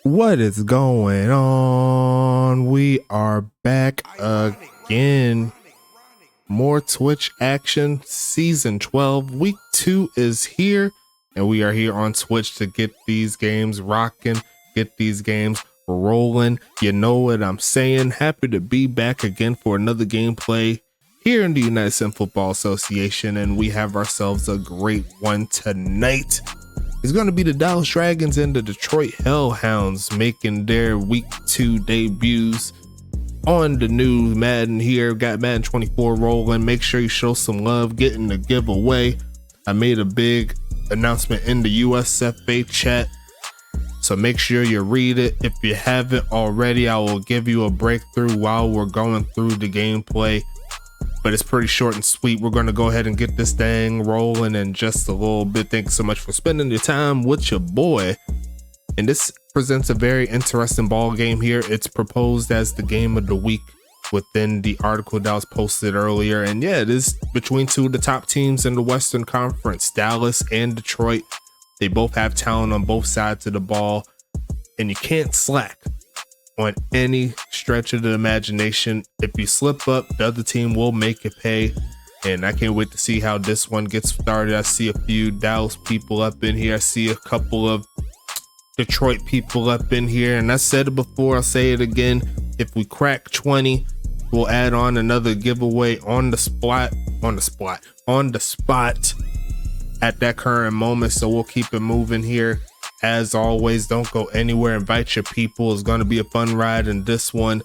What is going on? We are back again. More Twitch action. Season 12, week 2 is here, and we are here on Twitch to get these games rocking, get these games rolling. You know what I'm saying? Happy to be back again for another gameplay here in the United States Football Association, and we have ourselves a great one tonight. It's going to be the Dallas Dragons and the Detroit Hellhounds making their week 2 debuts on the new Madden here. Got Madden 24 rolling. Make sure you show some love getting the giveaway. I made a big announcement in the USFA chat, so make sure you read it. If you haven't already, I will give you a breakthrough while we're going through the gameplay, but it's pretty short and sweet. We're going to go ahead and get this thing rolling in just a little bit. Thanks so much for spending your time with your boy. And this presents a very interesting ball game here. It's proposed as the game of the week within the article that was posted earlier. And yeah, it is between two of the top teams in the Western Conference, Dallas and Detroit. They both have talent on both sides of the ball, and you can't slack on any stretch of the imagination. If you slip up, the other team will make it pay. And I can't wait to see how this one gets started. I see a few Dallas people up in here. I see a couple of Detroit people up in here. And I said it before, I'll say it again. If we crack 20, we'll add on another giveaway on the spot at that current moment. So we'll keep it moving here. As always, don't go anywhere. Invite your people. It's going to be a fun ride in this one.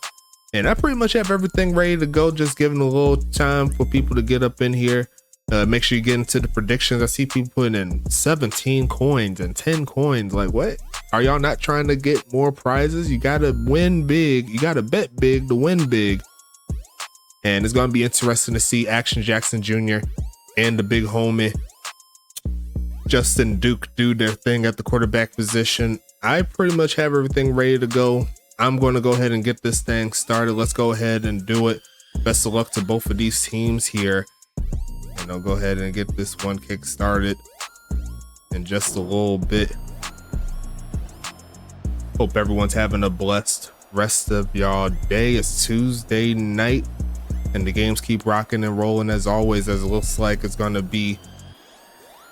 And I pretty much have everything ready to go. Just giving a little time for people to get up in here. Make sure you get into the predictions. I see people putting in 17 coins and 10 coins. Like, what? Are y'all not trying to get more prizes? You got to win big. You got to bet big to win big. And it's going to be interesting to see Action Jackson Jr. and the big homie Justin Duke do their thing at the quarterback position. I pretty much have everything ready to go. I'm going to go ahead and get this thing started. Let's go ahead and do it. Best of luck to both of these teams here. And I'll go ahead and get this one kick started in just a little bit. Hope everyone's having a blessed rest of y'all day. It's Tuesday night and the games keep rocking and rolling as always, as it looks like it's going to be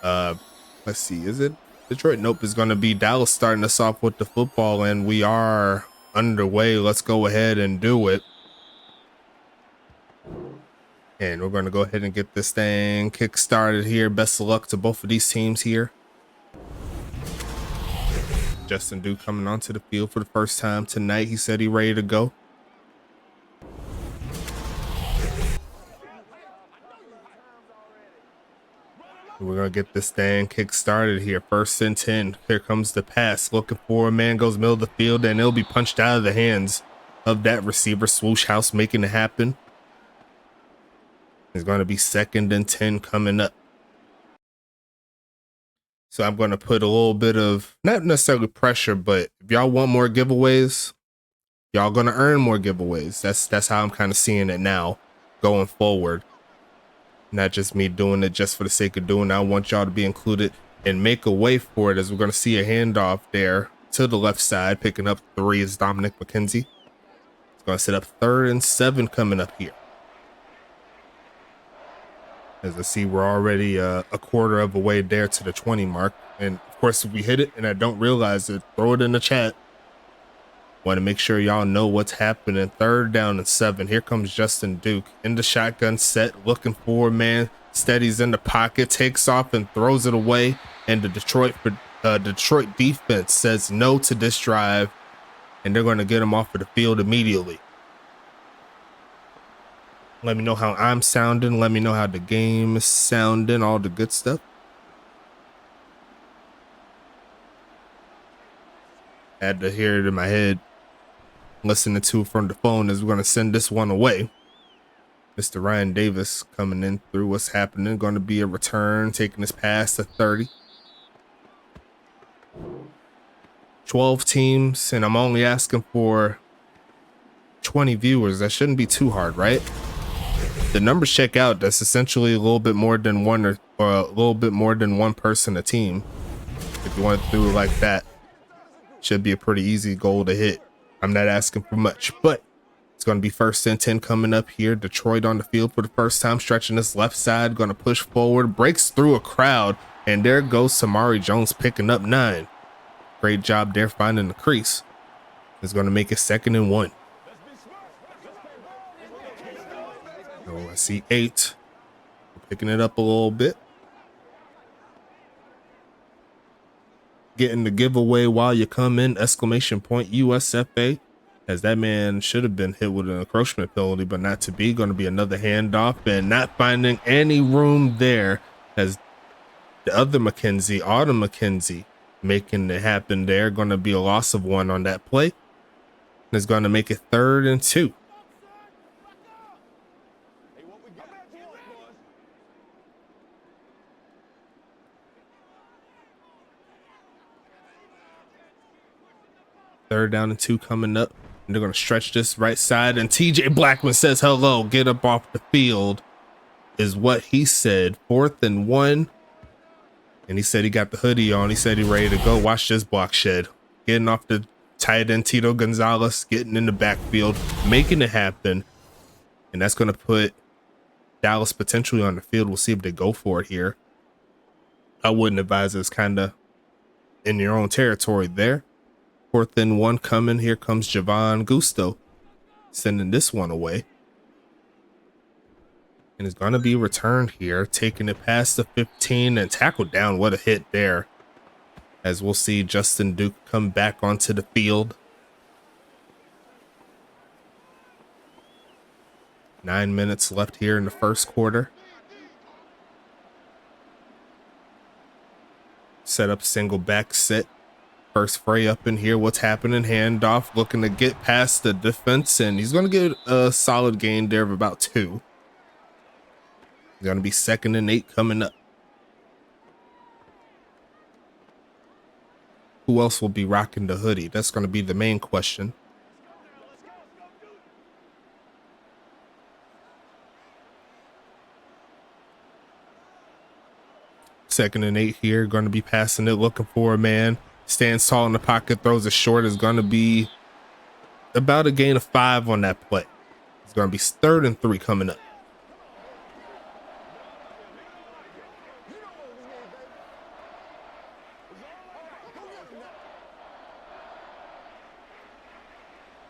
let's see, is it Detroit? Nope, it's going to be Dallas starting us off with the football, and we are underway. Let's go ahead and do it. And we're going to go ahead and get this thing kick started here. Best of luck to both of these teams here. Justin Duke coming onto the field for the first time tonight. He said he's ready to go. We're going to get this thing kick started here. 1st and 10. Here comes the pass. Looking for a man, goes middle of the field, and it'll be punched out of the hands of that receiver. Swoosh House making it happen. It's going to be 2nd and 10 coming up. So I'm going to put a little bit of, not necessarily pressure, but if y'all want more giveaways, y'all going to earn more giveaways. That's how I'm kind of seeing it now going forward. Not just me doing it just for the sake of doing it. I want y'all to be included and make a way for it, as we're going to see a handoff there to the left side. Picking up 3 is Dominic McKenzie. It's going to set up 3rd and 7 coming up here. As I see, we're already a quarter of a way there to the 20 mark. And of course, if we hit it and I don't realize it, throw it in the chat. Want to make sure y'all know what's happening. 3rd down and 7. Here comes Justin Duke in the shotgun set, looking for a man. Steadies in the pocket, takes off and throws it away. And the Detroit defense says no to this drive, and they're going to get him off of the field immediately. Let me know how I'm sounding. Let me know how the game is sounding. All the good stuff. Had to hear it in my head, listening to it from the phone, as we're going to send this one away. Mr. Ryan Davis coming in through. What's happening? Going to be a return, taking this pass to 30. 12 teams, and I'm only asking for 20 viewers. That shouldn't be too hard, right? The numbers check out. That's essentially a little bit more than one, or a little bit more than one person a team. If you want to do it like that, should be a pretty easy goal to hit. I'm not asking for much, but it's going to be 1st and 10 coming up here. Detroit on the field for the first time, stretching this left side, going to push forward, breaks through a crowd, and there goes Samari Jones picking up 9. Great job there finding the crease. It's going to make it 2nd and 1. Oh, I see 8. Picking it up a little bit. Getting the giveaway while you come in, exclamation point USFA, as that man should have been hit with an encroachment penalty, but not to be. Going to be another handoff, and not finding any room there, as the other McKenzie, Autumn McKenzie, making it happen there. Going to be a loss of 1 on that play. It's going to make it 3rd and 2. Third down and 2 coming up, and they're going to stretch this right side, and TJ Blackman says hello. Get up off the field is what he said. 4th and 1, and he said he got the hoodie on. He said he's ready to go. Watch this block shed. Getting off the tight end Tito Gonzalez, getting in the backfield, making it happen, and that's going to put Dallas potentially on the field. We'll see if they go for it here. I wouldn't advise it. It's kind of in your own territory there. 4th and 1 coming. Here comes Javon Gusto, sending this one away. And it's going to be returned here, taking it past the 15 and tackled down. What a hit there. As we'll see Justin Duke come back onto the field. 9 minutes left here in the first quarter. Set up single back set. First fray up in here. What's happening? Handoff, looking to get past the defense, and he's going to get a solid gain there of about 2. It's going to be 2nd and 8 coming up. Who else will be rocking the hoodie? That's going to be the main question. 2nd and 8 here. Going to be passing it, looking for a man. Stands tall in the pocket, throws it short. Is going to be about a gain of 5 on that play. It's going to be 3rd and 3 coming up.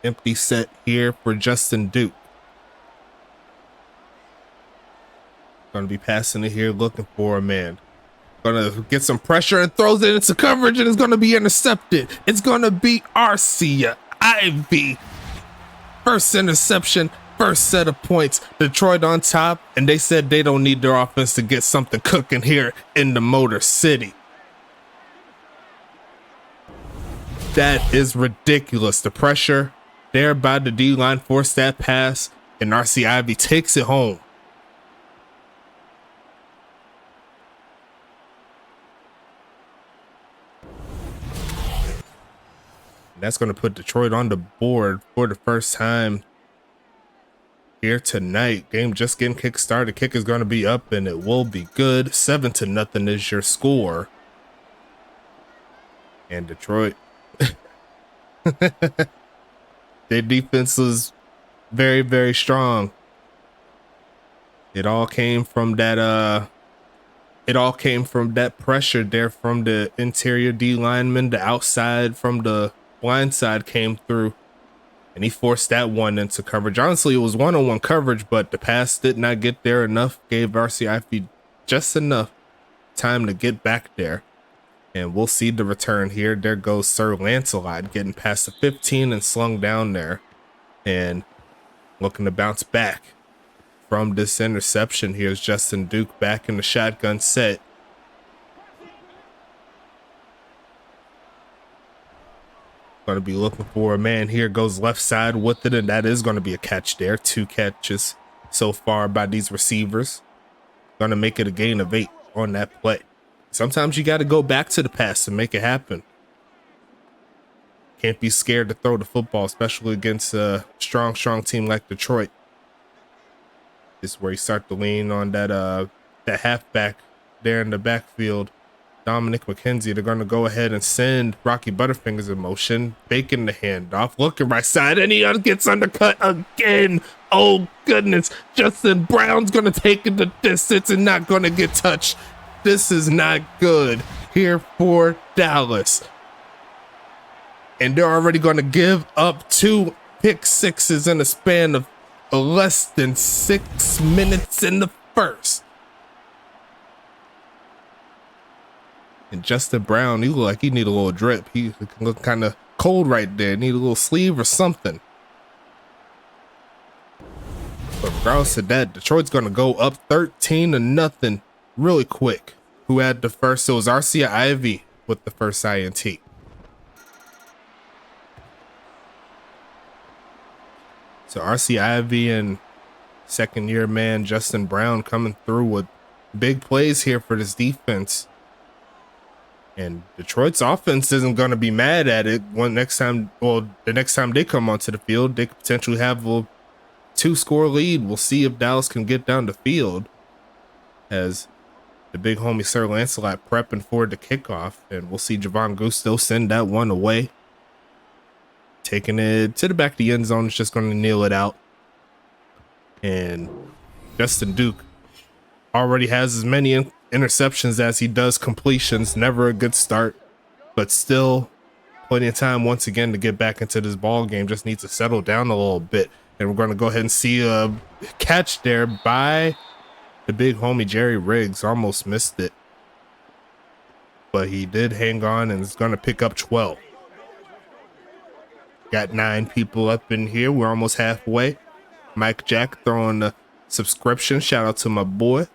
Empty set here for Justin Duke. Going to be passing it here, looking for a man. Going to get some pressure and throws it into coverage, and it's going to be intercepted. It's going to be Arcia Ivy. First interception, first set of points. Detroit on top, and they said they don't need their offense to get something cooking here in the Motor City. That is ridiculous. The pressure there by the D-line forced that pass, and RC Ivy takes it home. And that's going to put Detroit on the board for the first time here tonight. Game just getting kick started. Kick is going to be up, and it will be good. 7-0 is your score. And Detroit, their defense was very, very strong. It all came from that pressure there from the interior D lineman. The outside from the blind side came through, and he forced that one into coverage. Honestly, it was one-on-one coverage, but the pass did not get there enough. Gave RCIF just enough time to get back there. And we'll see the return here. There goes Sir Lancelot getting past the 15 and slung down there. And looking to bounce back from this interception. Here's Justin Duke back in the shotgun set. Going to be looking for a man here. Goes left side with it, and that is going to be a catch there. 2 catches so far by these receivers. Going to make it a gain of 8 on that play. Sometimes you got to go back to the pass to make it happen. Can't be scared to throw the football, especially against a strong team like Detroit. This is where you start to lean on that halfback there in the backfield, Dominic McKenzie. They're going to go ahead and send Rocky Butterfingers in motion, faking the handoff, looking right side, and he gets undercut again. Oh, goodness. Justin Brown's going to take it the distance and not going to get touched. This is not good here for Dallas. And they're already going to give up 2 pick sixes in a span of less than 6 minutes in the first. And Justin Brown, he look like he need a little drip. He look kind of cold right there. Need a little sleeve or something. But regardless of that, Detroit's going to go up 13-0 really quick. Who had the first? It was Arcia Ivy with the first INT. So RC Ivy and second-year man Justin Brown coming through with big plays here for this defense. And Detroit's offense isn't going to be mad at it the next time they come onto the field. They could potentially have a 2-score lead. We'll see if Dallas can get down the field as the big homie Sir Lancelot prepping for the kickoff. And we'll see Javon Gusto send that one away. Taking it to the back of the end zone, is just going to kneel it out. And Justin Duke already has as many interceptions as he does completions. Never a good start, but still plenty of time once again to get back into this ball game. Just needs to settle down a little bit. And we're going to go ahead and see a catch there by the big homie Jerry Riggs. Almost missed it, but he did hang on and is going to pick up 12. Got 9 people up in here. We're almost halfway. Mike Jack throwing a subscription. Shout out to my boy.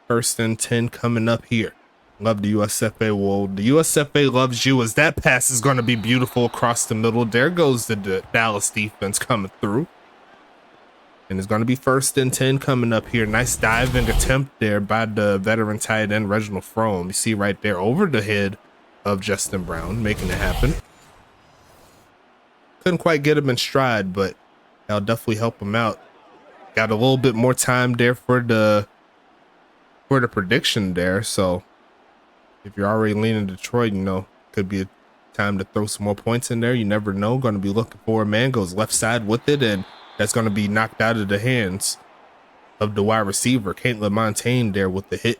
1st and 10 coming up here. Love the USFA. Well, the USFA loves you, as that pass is going to be beautiful across the middle. There goes the Dallas defense coming through. And it's going to be 1st and 10 coming up here. Nice diving attempt there by the veteran tight end Reginald Frome. You see right there over the head of Justin Brown, making it happen. Couldn't quite get him in stride, but that'll definitely help him out. Got a little bit more time there for the for the prediction there. So if you're already leaning Detroit, you know, could be a time to throw some more points in there. You never know. Going to be looking for a man, goes left side with it, and that's going to be knocked out of the hands of the wide receiver, Caitlin Montaigne, there with the hit.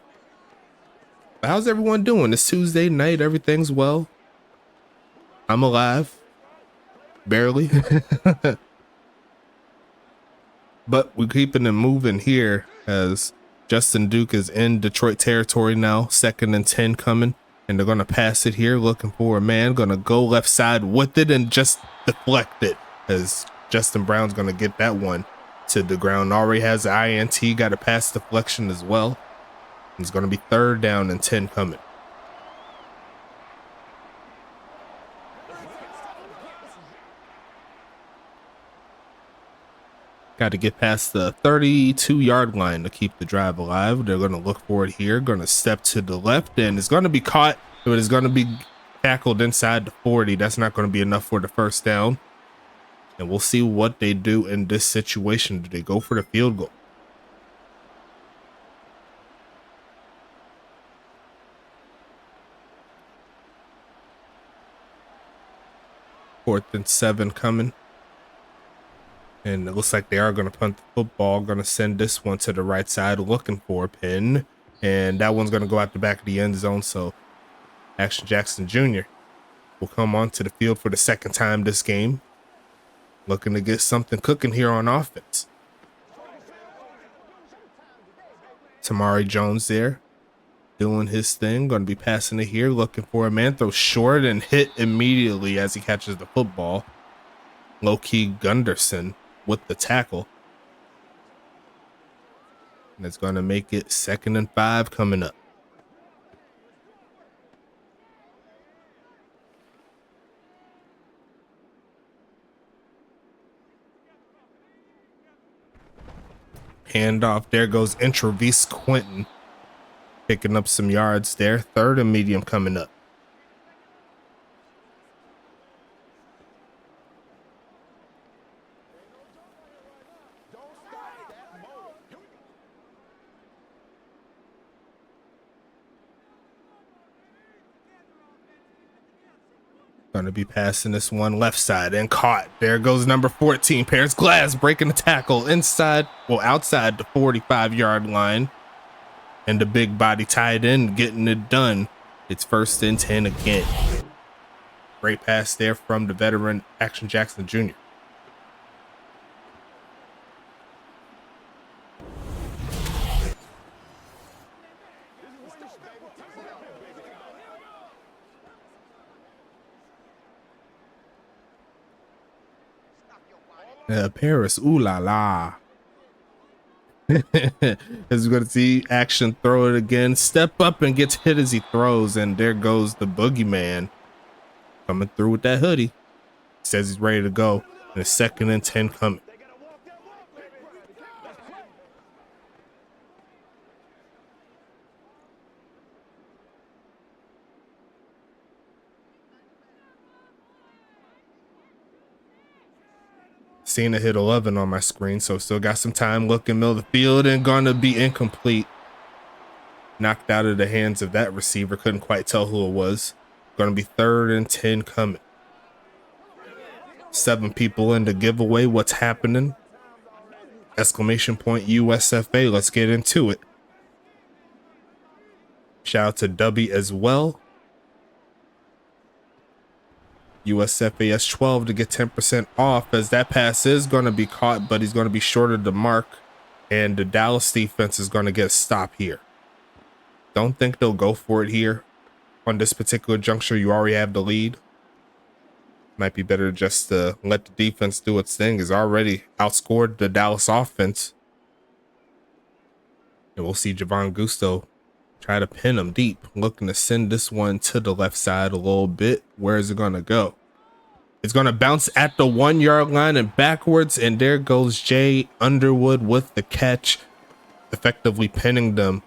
But how's everyone doing? It's Tuesday night. Everything's well. I'm alive. Barely. But we're keeping it moving here as Justin Duke is in Detroit territory now. 2nd and 10 coming. And they're going to pass it here, looking for a man. Going to go left side with it and just deflect it, as Justin Brown's going to get that one to the ground. Already has an INT, got a pass deflection as well. It's going to be 3rd down and 10 coming. Got to get past the 32-yard line to keep the drive alive. They're going to look for it here. Going to step to the left, and it's going to be caught, but it's going to be tackled inside the 40. That's not going to be enough for the 1st down. And we'll see what they do in this situation. Do they go for the field goal? 4th and 7 coming. And it looks like they are going to punt the football. Going to send this one to the right side, looking for a pin. And that one's going to go out the back of the end zone. So Action Jackson Jr. will come onto the field for the 2nd time this game. Looking to get something cooking here on offense. Tamari Jones there, doing his thing. Going to be passing it here, looking for a man. Throw short and hit immediately as he catches the football. Low-key Gunderson with the tackle. And it's going to make it 2nd and 5 coming up. Handoff. There goes Intravis Quentin. Picking up some yards there. 3rd and medium coming up. Going to be passing this one left side and caught. There goes number 14, Paris Glass, breaking the tackle inside, well, outside the 45-yard line. And the big body tied in, getting it done. It's 1st and 10 again. Great pass there from the veteran Action Jackson Jr. Paris, ooh la la. As we're going to see Action throw it again, step up and gets hit as he throws, and there goes the boogeyman coming through with that hoodie. Says he's ready to go, and it's 2nd and 10 coming. Seeing a hit 11 on my screen, so still got some time. Looking middle of the field and gonna be incomplete. Knocked out of the hands of that receiver. Couldn't quite tell who it was. Gonna be 3rd and 10 coming. 7 people in the giveaway. What's happening? Exclamation point USFA. Let's get into it. Shout out to Dubby as well. USFA S12 to get 10% off, as that pass is going to be caught, but he's going to be short of the mark, and the Dallas defense is going to get a stop here. Don't think they'll go for it here on this particular juncture. You already have the lead. Might be better just to let the defense do its thing. It's already outscored the Dallas offense. And we'll see Javon Gusto try to pin him deep, looking to send this one to the left side a little bit. Where is it going to go? It's going to bounce at the 1-yard line and backwards, and there goes Jay Underwood with the catch, effectively pinning them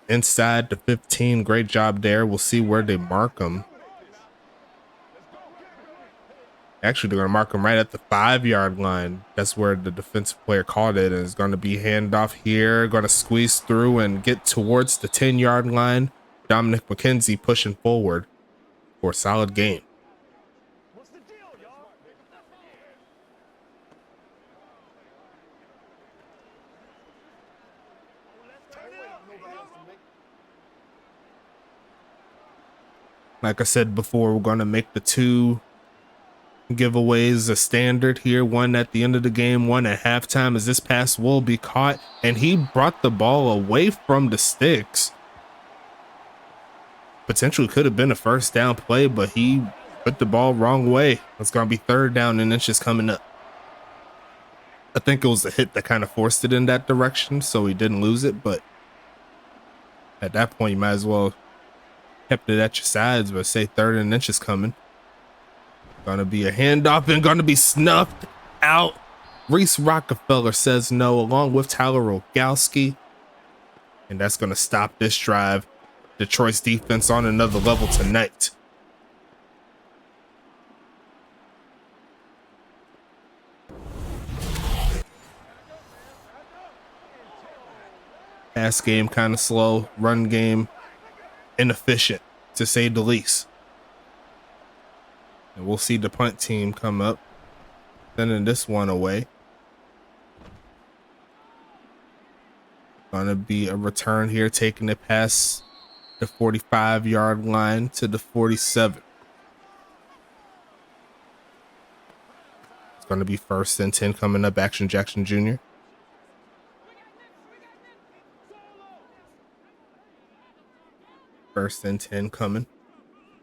inside the 15. Great job there. We'll see where they mark them. Actually, they're going to mark him right at the 5-yard line. That's where the defensive player caught it, and it's going to be handoff here. Going to squeeze through and get towards the 10-yard line. Dominic McKenzie pushing forward for a solid gain. Like I said before, we're going to make the 2 giveaways a standard here. One at the end of the game, one at halftime, as this pass will be caught, and he brought the ball away from the sticks. Potentially could have been a first down play, but he put the ball wrong way. It's going to be 3rd down and inches coming up. I think it was the hit that kind of forced it in that direction, so he didn't lose it, but at that point you might as well kept it at your sides, but say 3rd and inches coming. Gonna be a handoff and gonna be snuffed out. Reese Rockefeller says no, along with Tyler Rogalski. And that's gonna stop this drive. Detroit's defense on another level tonight. Pass game kind of slow, run game inefficient, to say the least. And we'll see the punt team come up, sending this one away. Gonna be a return here, taking it past the 45-yard line to the 47. It's gonna be 1st and 10 coming up. Action Jackson Jr. First and 10 coming.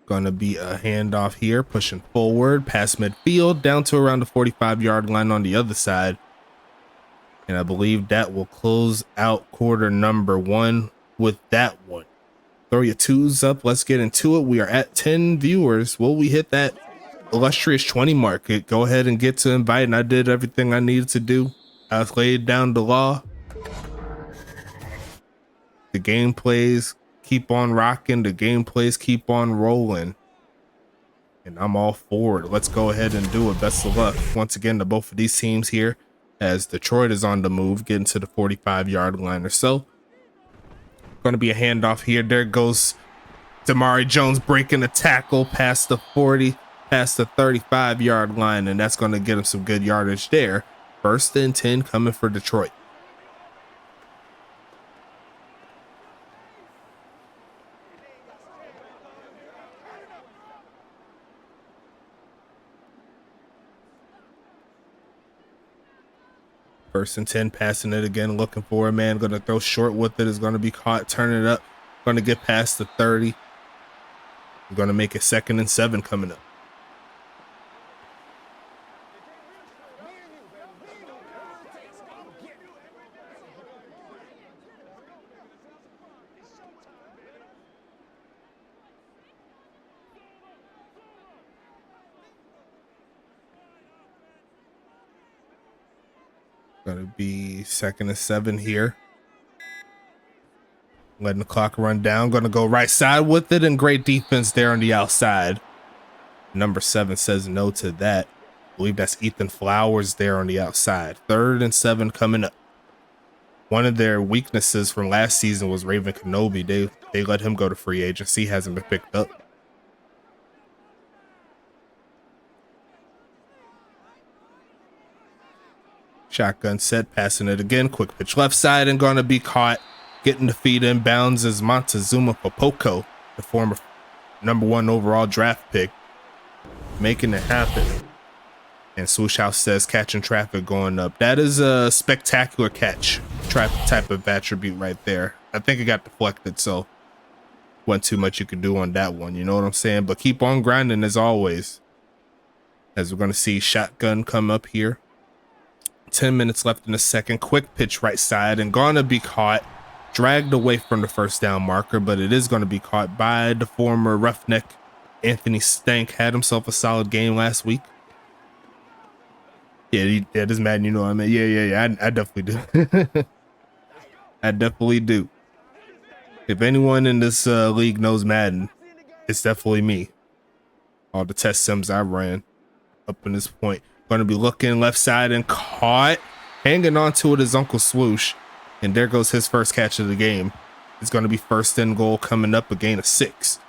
Gonna be a handoff here, pushing forward past midfield down to around the 45-yard line on the other side. And I believe that will close out quarter number 1 with that one. Throw your 2s up. Let's get into it. We are at 10 viewers. Will we hit that illustrious 20 mark? Go ahead and get to inviting. I did everything I needed to do. I laid down the law. The gameplays keep on rocking, the gameplays keep on rolling, and I'm all for it. Let's go ahead and do it. Best of luck once again to both of these teams here, as Detroit is on the move, getting to the 45-yard line or so. Going to be a handoff here. There goes Damari Jones breaking a tackle past the 40, past the 35-yard line, and that's going to get him some good yardage there. 1st and 10 coming for Detroit. First and 10, passing it again, looking for a man, going to throw short with it, is going to be caught, turn it up, going to get past the 30. We're going to make it 2nd and 7 coming up. Gonna be 2nd and 7 here. Letting the clock run down. Gonna go right side with it, and great defense there on the outside. Number 7 says no to that. I believe that's Ethan Flowers there on the outside. 3rd and 7 coming up. One of their weaknesses from last season was Raven Kenobi. They let him go to free agency. Hasn't been picked up. Shotgun set, passing it again. Quick pitch left side, and going to be caught. Getting the feet in bounds is Montezuma Popoko, the former #1 overall draft pick, making it happen. And Swoosh House says catching traffic going up. That is a spectacular catch type of attribute right there. I think it got deflected, so wasn't too much you could do on that one. You know what I'm saying? But keep on grinding as always, as we're going to see shotgun come up here. 10 minutes left in the second. Quick pitch right side, and going to be caught. Dragged away from the first down marker, but it is going to be caught by the former Roughneck. Anthony Stank had himself a solid game last week. Yeah, this Madden, you know what I mean? Yeah. I definitely do. I definitely do. If anyone in this league knows Madden, it's definitely me. All the test sims I ran up in this point. Going to be looking left side and caught. Hanging on to it is Uncle Swoosh. And there goes his first catch of the game. It's going to be first and goal coming up, a gain of 6.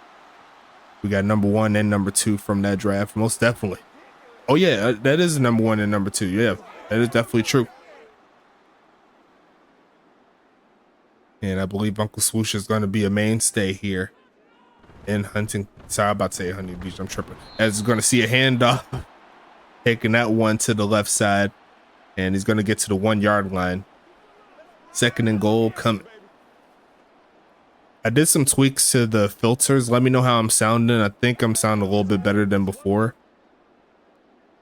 We got number 1 and number 2 from that draft, most definitely. Oh yeah, that is number 1 and number 2. Yeah, that is definitely true. And I believe Uncle Swoosh is going to be a mainstay here in Hunting. Sorry, I'm about to say Hunting Beach. I'm tripping. As he's going to see a handoff, taking that one to the left side, and he's going to get to the 1-yard line. Second and goal coming. I did some tweaks to the filters. Let me know how I'm sounding. I think I'm sounding a little bit better than before.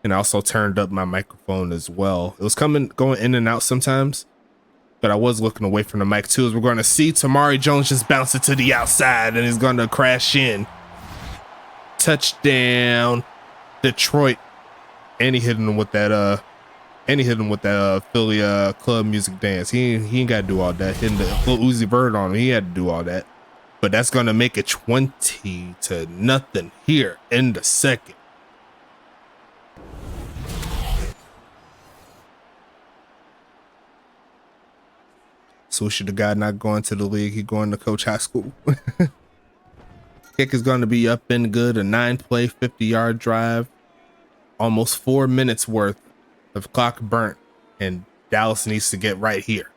And I also turned up my microphone as well. It was going in and out sometimes, but I was looking away from the mic too. As we're going to see Tamari Jones just bounce it to the outside, and he's going to crash in. Touchdown, Detroit. And he hit him with that Philly club music dance. He ain't got to do all that. Hitting the little Uzi Vert on him, he had to do all that. But that's going to make it 20-0 here in the second. Swoosh, the guy not going to the league, he going to coach high school. Kick is going to be up and good. A 9-play, 50-yard drive. Almost 4 minutes worth of clock burnt, and Dallas needs to get right here.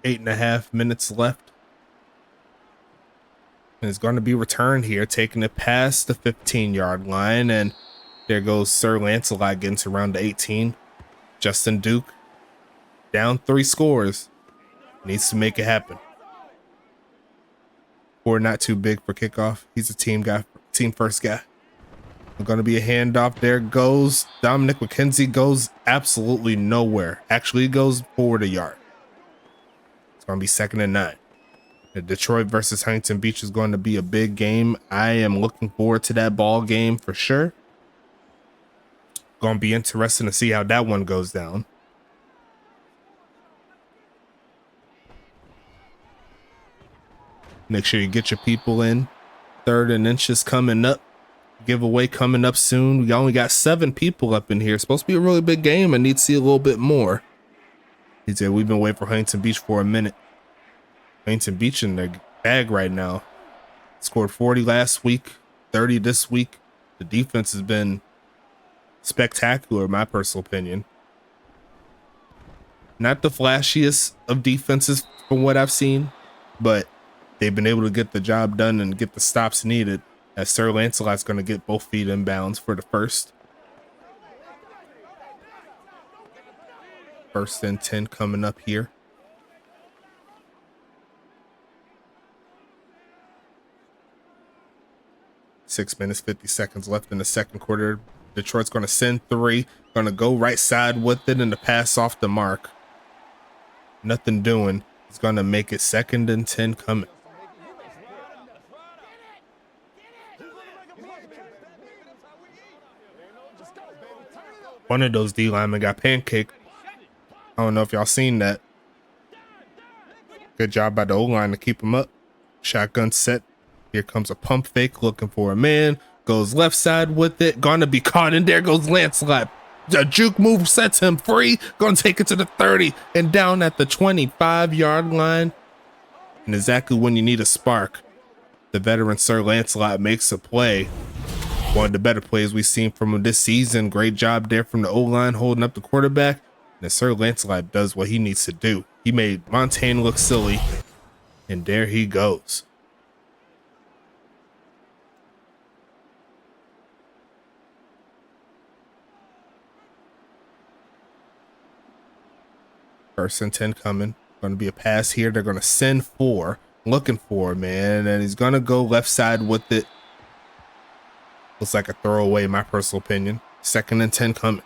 Eight and a half minutes left. And it's going to be returned here, taking it past the 15-yard line. And there goes Sir Lancelot getting to around the 18. Justin Duke, down 3 scores. Needs to make it happen. 4 not too big for kickoff. He's a team guy, team first guy. Going to be a handoff. There goes Dominic McKenzie, goes absolutely nowhere. Actually, goes forward a yard. It's going to be 2nd and 9. The Detroit versus Huntington Beach is going to be a big game. I am looking forward to that ball game for sure. Going to be interesting to see how that one goes down. Make sure you get your people in. 3rd and inches coming up. Giveaway coming up soon. We only got 7 people up in here. It's supposed to be a really big game. I need to see a little bit more. He said we've been waiting for Huntington Beach for a minute. Huntington Beach in their bag right now. Scored 40 last week, 30 this week. The defense has been spectacular, in my personal opinion. Not the flashiest of defenses from what I've seen, but they've been able to get the job done and get the stops needed, as Sir Lancelot's going to get both feet inbounds for the first. 1st and 10 coming up here. Six minutes, 50 seconds left in the second quarter. Detroit's going to send 3. Going to go right side with it and the pass off the mark. Nothing doing. He's going to make it 2nd and 10 coming. One of those D linemen got pancaked. I don't know if y'all seen that. Good job by the O-line to keep him up. Shotgun set. Here comes a pump fake looking for a man. Goes left side with it. Gonna be caught, and there goes Lancelot. The juke move sets him free. Gonna take it to the 30 and down at the 25-yard line. And exactly when you need a spark, the veteran Sir Lancelot makes a play. One of the better plays we've seen from him this season. Great job there from the O-line holding up the quarterback. And Sir Lancelot does what he needs to do. He made Montaigne look silly. And there he goes. First and 10 coming. Going to be a pass here. They're going to send 4. Looking for a man. And he's going to go left side with it. Looks like a throwaway in my personal opinion. 2nd and 10 coming.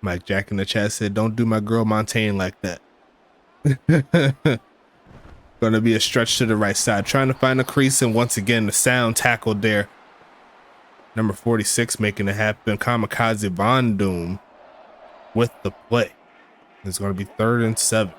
Mike Jack in the chat said, don't do my girl Montaigne like that. Gonna be a stretch to the right side, trying to find a crease, and once again the sound tackled there. Number 46 making it happen. Kamikaze Von Doom with the play. It's gonna be 3rd and 7.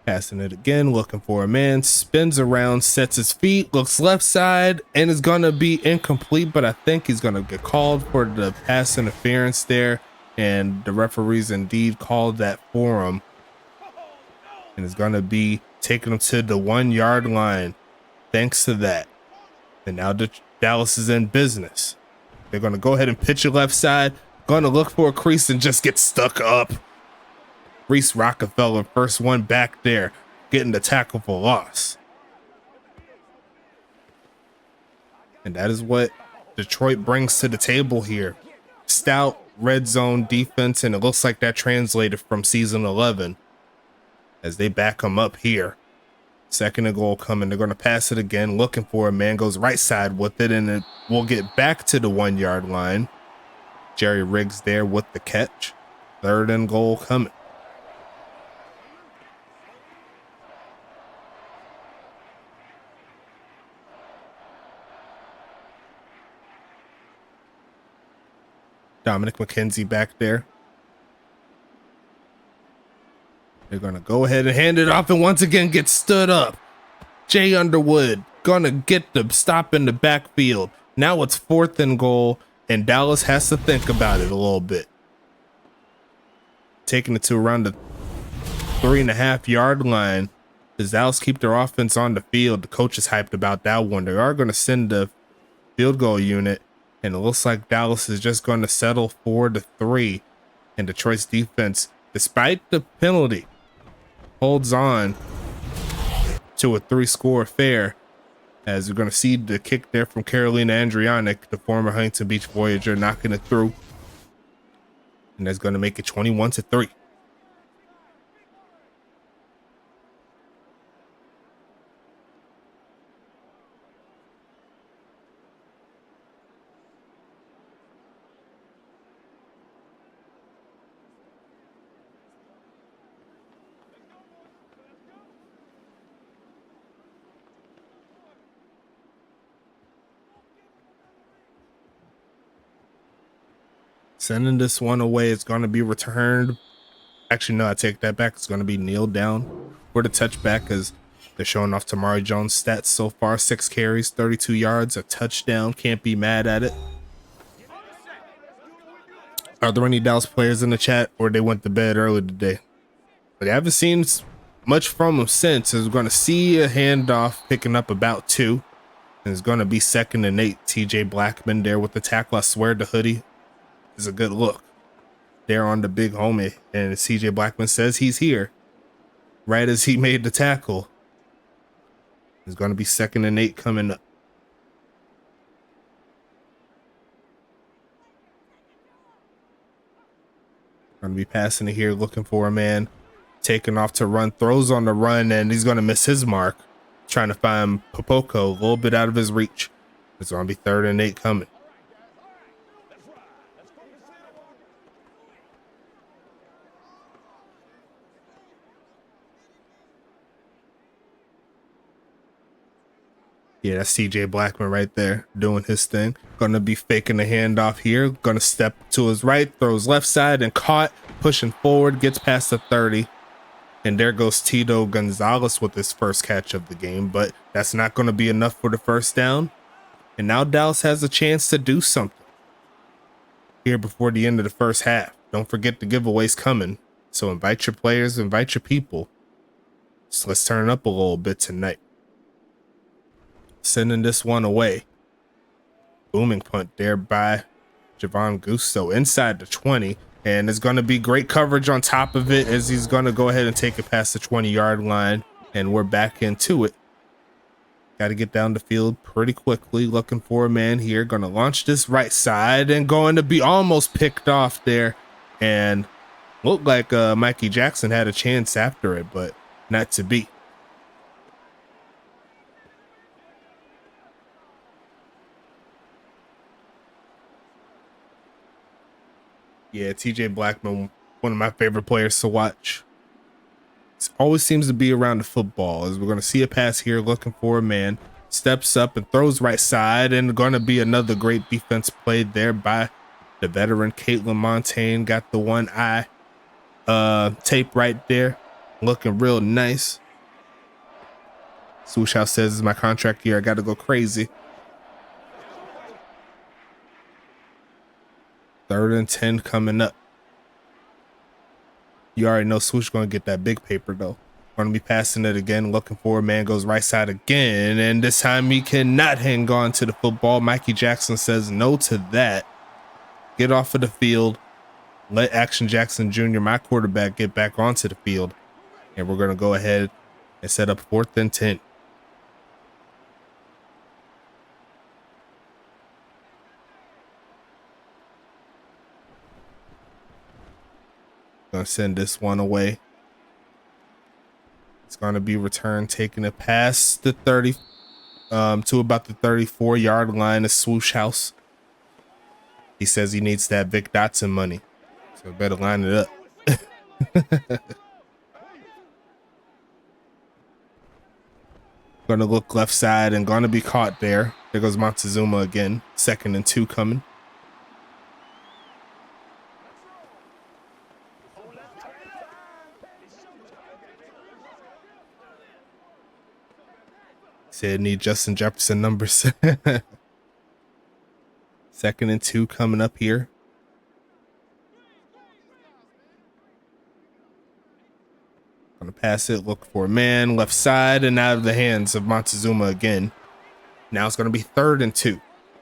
Passing it again, looking for a man, spins around, sets his feet, looks left side, and is gonna be incomplete, but I think he's gonna get called for the pass interference there, and the referees indeed called that for him, and is gonna be taking him to the 1 yard line thanks to that. And now Dallas is in business. They're gonna go ahead and pitch it left side, gonna look for a crease and just get stuck up. Reese Rockefeller, first one back there, getting the tackle for loss. And that is what Detroit brings to the table here. Stout red zone defense, and it looks like that translated from season 11 as they back them up here. 2nd and goal coming. They're going to pass it again, looking for a man, goes right side with it, and it will get back to the 1 yard line. Jerry Riggs there with the catch. 3rd and goal coming. Dominic McKenzie back there. They're going to go ahead and hand it off, and once again get stood up. Jay Underwood going to get the stop in the backfield. Now it's 4th and goal, and Dallas has to think about it a little bit. Taking it to around the 3.5 yard line. Does Dallas keep their offense on the field? The coach is hyped about that one. They are going to send the field goal unit. And it looks like Dallas is just going to settle 4-3. And Detroit's defense, despite the penalty, holds on to a 3-score affair. As we're going to see the kick there from Carolina Andrianic, the former Huntington Beach Voyager, knocking it through. And that's going to make it 21-3. Sending this one away. It's going to be returned. Actually, no, I take that back. It's going to be kneeled down for the touchback, as they're showing off Tamari Jones' stats so far. 6 carries, 32 yards, a touchdown. Can't be mad at it. Are there any Dallas players in the chat, or they went to bed early today? But I haven't seen much from them since. We're going to see a handoff picking up about 2. And it's going to be 2nd and 8. TJ Blackman there with the tackle. I swear the hoodie is a good look there on the big homie, and CJ Blackman says he's here right as he made the tackle. It's going to be 2nd and 8 coming up. Going to be passing it here, looking for a man, taking off to run, throws on the run, and he's going to miss his mark, trying to find Popoko a little bit out of his reach. It's going to be 3rd and 8 coming. Yeah, that's CJ Blackman right there doing his thing. Gonna be faking the handoff here. Gonna step to his right, throws left side and caught, pushing forward, gets past the 30. And there goes Tito Gonzalez with his first catch of the game, but that's not gonna be enough for the first down. And now Dallas has a chance to do something here before the end of the first half. Don't forget the giveaways coming. So invite your players, invite your people. So let's turn it up a little bit tonight. Sending this one away. Booming punt there by Javon Gusto inside the 20. And it's going to be great coverage on top of it, as he's going to go ahead and take it past the 20-yard line. And we're back into it. Got to get down the field pretty quickly. Looking for a man here. Going to launch this right side and going to be almost picked off there. And Looked like Mikey Jackson had a chance after it, but not to be. Yeah, TJ Blackman, one of my favorite players to watch. It always seems to be around the football. As we're going to see a pass here, looking for a man, steps up and throws right side, and going to be another great defense played there by the veteran Caitlin Montaigne. Got the one eye tape right there, looking real nice. Swoosh House says, "This is my contract year. I got to go crazy." 3rd and 10 coming up. You already know Swoosh going to get that big paper though. Going to be passing it again, looking for a man, goes right side again, and this time he cannot hang on to the football. Mikey Jackson says no to that. Get off of the field. Let Action Jackson Jr., my quarterback, get back onto the field. And we're going to go ahead and set up 4th and 10. Gonna send this one away. It's gonna be returned, taking it past the 30 to about the 34-yard line of Swoosh House. He says he needs that Vic Dotson money, so better line it up. Gonna look left side and gonna be caught there. There goes Montezuma again. 2nd and 2 coming. Said need Justin Jefferson numbers. 2nd and 2 coming up here. Gonna pass it, look for a man, left side, and out of the hands of Montezuma again. Now it's gonna be 3rd and 2.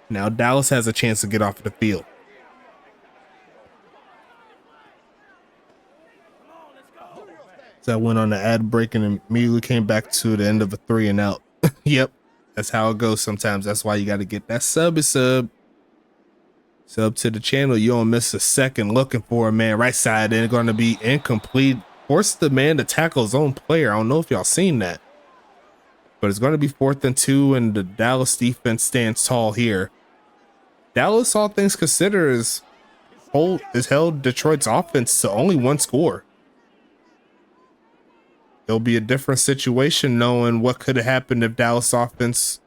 Now Dallas has a chance to get off the field. So I went on the ad break and immediately came back to the end of a 3 and out. Yep, that's how it goes sometimes. That's why you got to get that sub to the channel. You don't miss a second. Looking for a man right side, and going to be incomplete. Force the man to tackle his own player. I don't know if y'all seen that, but it's going to be 4th and 2, and the Dallas defense stands tall here. Dallas, all things considered, is held Detroit's offense to only 1 score. It'll be a different situation knowing what could have happened if Dallas offense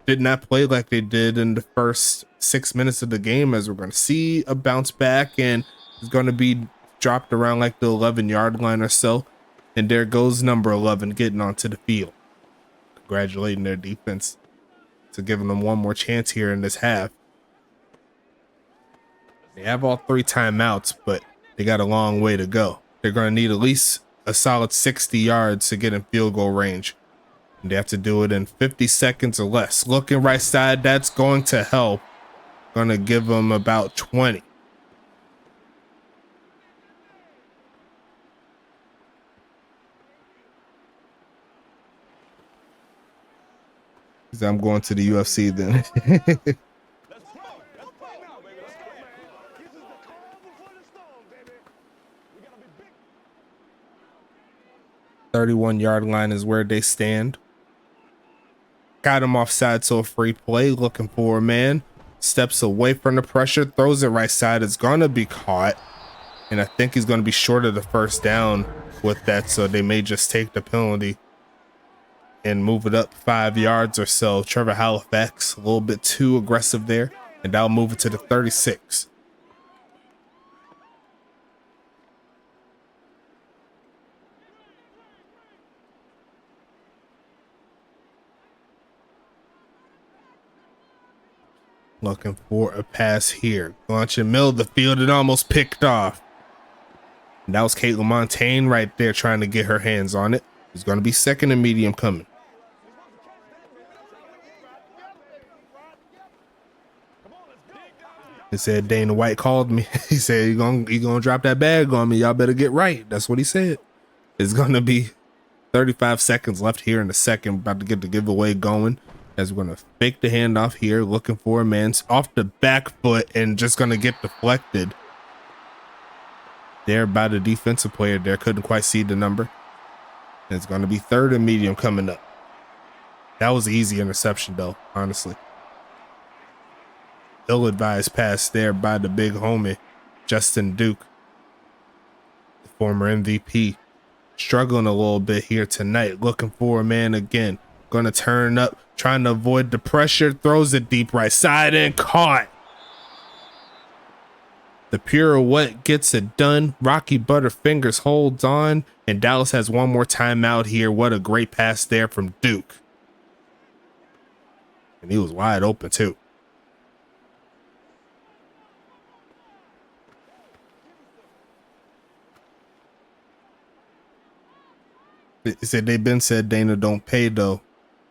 did not play like they did in the first 6 minutes of the game, as we're going to see a bounce back, and it's going to be dropped around like the 11-yard line or so. And there goes number 11 getting onto the field. Congratulating their defense to giving them one more chance here in this half. They have all 3 timeouts, but they got a long way to go. They're going to need at least a solid 60 yards to get in field goal range, and they have to do it in 50 seconds or less. Looking right side, that's going to help. Gonna give them about 20. I'm going to the UFC then. 31-yard line is where they stand. Got him offside, so a free play. Looking for a man. Steps away from the pressure. Throws it right side. It's going to be caught. And I think he's going to be short of the 1st down with that, so they may just take the penalty and move it up 5 yards or so. Trevor Halifax, a little bit too aggressive there, and that'll move it to the 36. Looking for a pass here. Launching middle of the field, it almost picked off. And that was Caitlin Montaigne right there trying to get her hands on it. It's going to be 2nd and medium coming. He said Dana White called me. He said, he gonna drop that bag on me. Y'all better get right. That's what he said. It's going to be 35 seconds left here in the second. About to get the giveaway going. As we're going to fake the handoff here, looking for a man off the back foot and just going to get deflected. there by the defensive player there. Couldn't quite see the number. It's going to be 3rd and medium coming up. That was an easy interception, though, honestly. Ill-advised pass there by the big homie, Justin Duke, the former MVP. Struggling a little bit here tonight. Looking for a man again. Going to turn up, trying to avoid the pressure. Throws it deep right side and caught. The pirouette gets it done. Rocky Butterfingers holds on, and Dallas has one more timeout here. What a great pass there from Duke. And he was wide open too. They've said Dana don't pay though.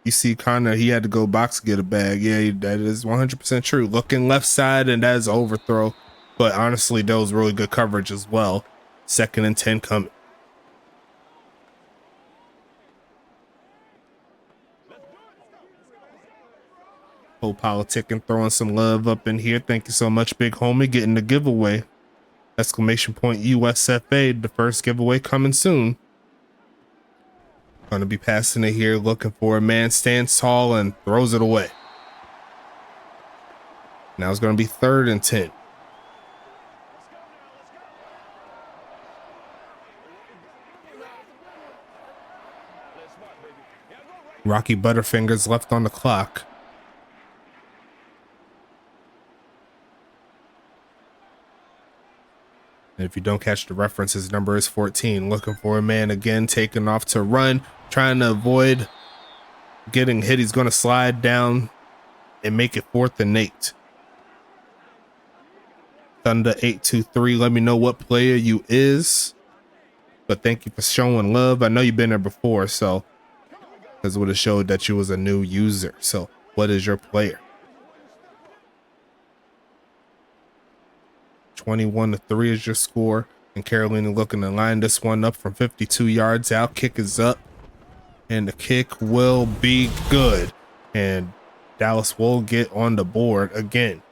You see Connor, he had to go box to get a bag. Yeah, that is 100% true. Looking left side, and that is an overthrow. But honestly, that was really good coverage as well. 2nd and 10 coming. Whole politicking, throwing some love up in here. Thank you so much, big homie, getting the giveaway. Exclamation point USFA, the first giveaway coming soon. Going to be passing it here, looking for a man, stands tall and throws it away. Now it's going to be 3rd and 10. Rocky Butterfingers left on the clock. And if you don't catch the reference, his number is 14. Looking for a man again, taking off to run, trying to avoid getting hit. He's going to slide down and make it 4th and 8. Thunder 823, let me know what player you is. But thank you for showing love. I know you've been there before, so because it would have showed that you was a new user. So what is your player? 21-3 is your score. And Carolina looking to line this one up from 52 yards out. Kick is up. And the kick will be good. And Dallas will get on the board again.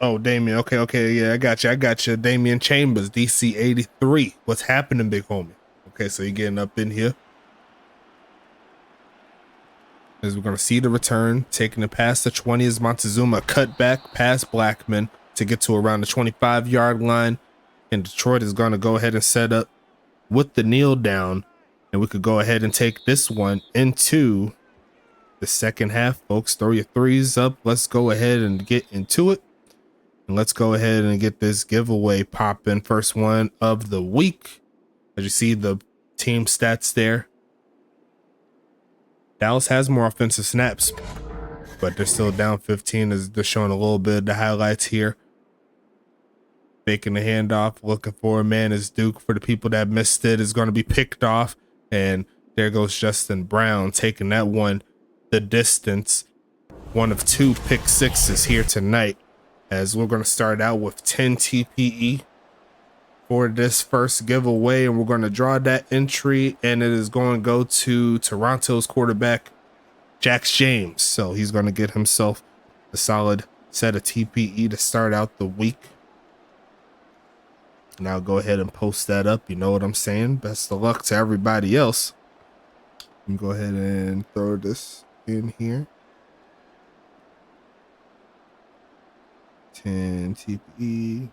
Oh, Damian. Okay. Yeah, I got you. Damian Chambers, DC 83. What's happening, big homie? Okay, so you're getting up in here. As we're going to see the return, taking it past the 20 is Montezuma. Cut back past Blackman to get to around the 25-yard line. And Detroit is going to go ahead and set up with the kneel down. And we could go ahead and take this one into the second half, folks. Throw your threes up. Let's go ahead and get into it. And let's go ahead and get this giveaway popping. First one of the week. As you see the team stats there. Dallas has more offensive snaps, but they're still down 15 as they're showing a little bit of the highlights here. Faking the handoff, looking for a man is Duke. For the people that missed it, is going to be picked off. And there goes Justin Brown taking that one the distance. One of 2 pick sixes here tonight. As we're going to start out with 10 TPE for this first giveaway, and we're going to draw that entry, and it is going to go to Toronto's quarterback, Jax James. So he's going to get himself a solid set of TPE to start out the week. And I'll go ahead and post that up. You know what I'm saying? Best of luck to everybody else. Let me go ahead and throw this in here. 10 TPE.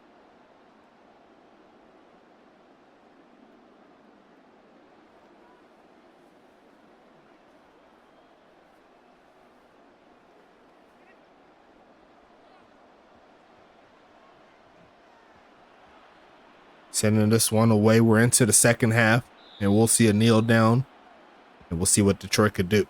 Sending this one away. We're into the second half, and we'll see a kneel down, and we'll see what Detroit could do.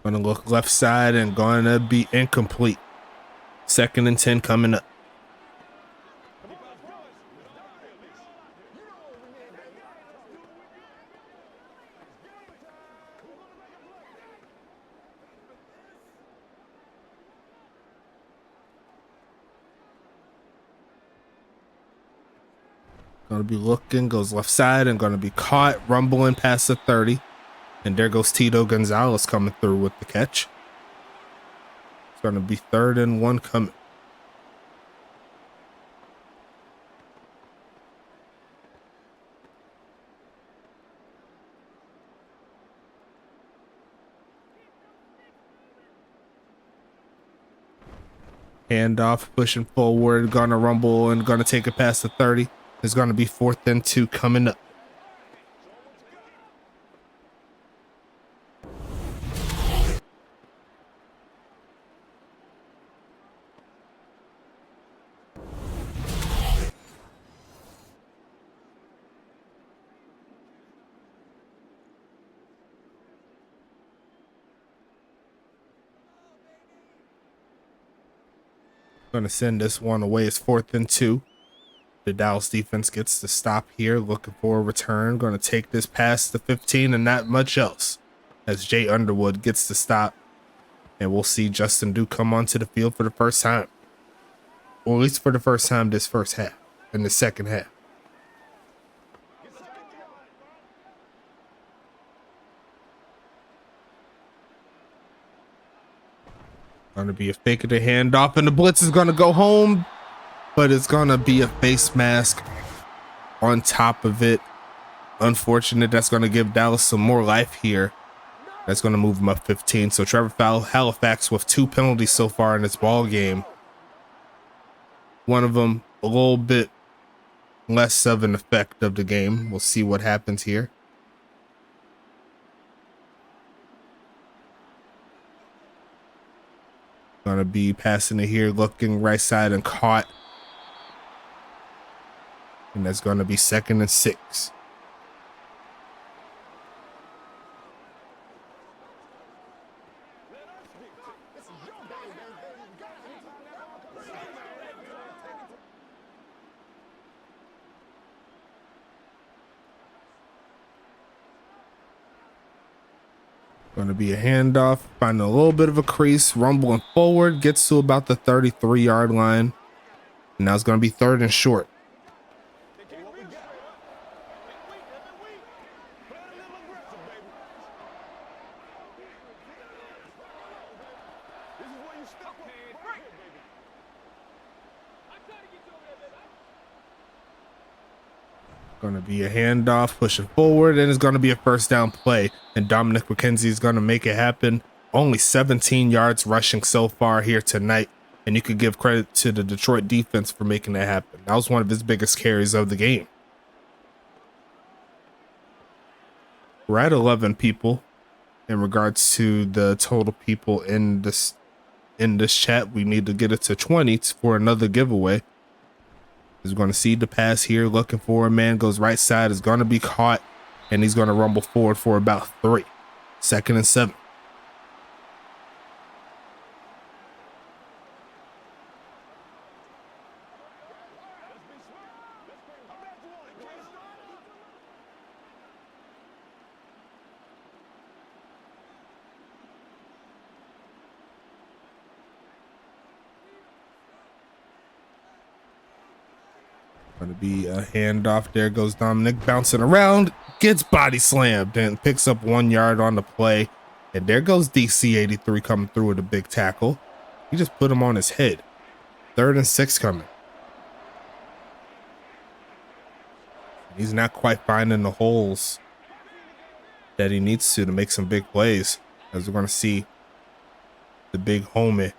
Gonna look left side and gonna be incomplete. 2nd and 10 coming up. Gonna be looking, goes left side and gonna be caught, rumbling past the 30. And there goes Tito Gonzalez coming through with the catch. It's gonna be 3rd and 1 coming. Handoff, pushing forward, gonna rumble and gonna take it past the 30. It's gonna be 4th and 2 coming up. Gonna send this one away. It's 4th and 2. The Dallas defense gets to stop here, looking for a return. Gonna take this past the 15 and not much else, as Jay Underwood gets to stop. And we'll see Justin Duke come onto the field for the first time. Or at least for the first time this first half, in the second half. Gonna be a fake of the handoff, and the blitz is gonna go home, but it's gonna be a face mask on top of it. Unfortunate. That's gonna give Dallas some more life here. That's gonna move him up 15. So Trevor Halifax with 2 penalties so far in this ball game. One of them a little bit less of an effect of the game. We'll see what happens here. Gonna be passing it here, looking right side and caught. And that's gonna be 2nd and 6. Going to be a handoff, finding a little bit of a crease, rumbling forward, gets to about the 33-yard line. And now it's going to be 3rd and short. Going to be a handoff, pushing forward, and it's going to be a first down play. And Dominic McKenzie is going to make it happen. Only 17 yards rushing so far here tonight. And you could give credit to the Detroit defense for making that happen. That was one of his biggest carries of the game. We're at 11 people in regards to the total people in this chat. We need to get it to 20 for another giveaway. He's going to see the pass here, looking for a man, goes right side, is going to be caught, and he's going to rumble forward for about 3. 2nd and 7. Going to be a handoff. There goes Dominic, bouncing around, gets body slammed and picks up 1 yard on the play. And there goes DC83 coming through with a big tackle. He just put him on his head. 3rd and 6 coming. He's not quite finding the holes that he needs to make some big plays, as we're going to see the big homie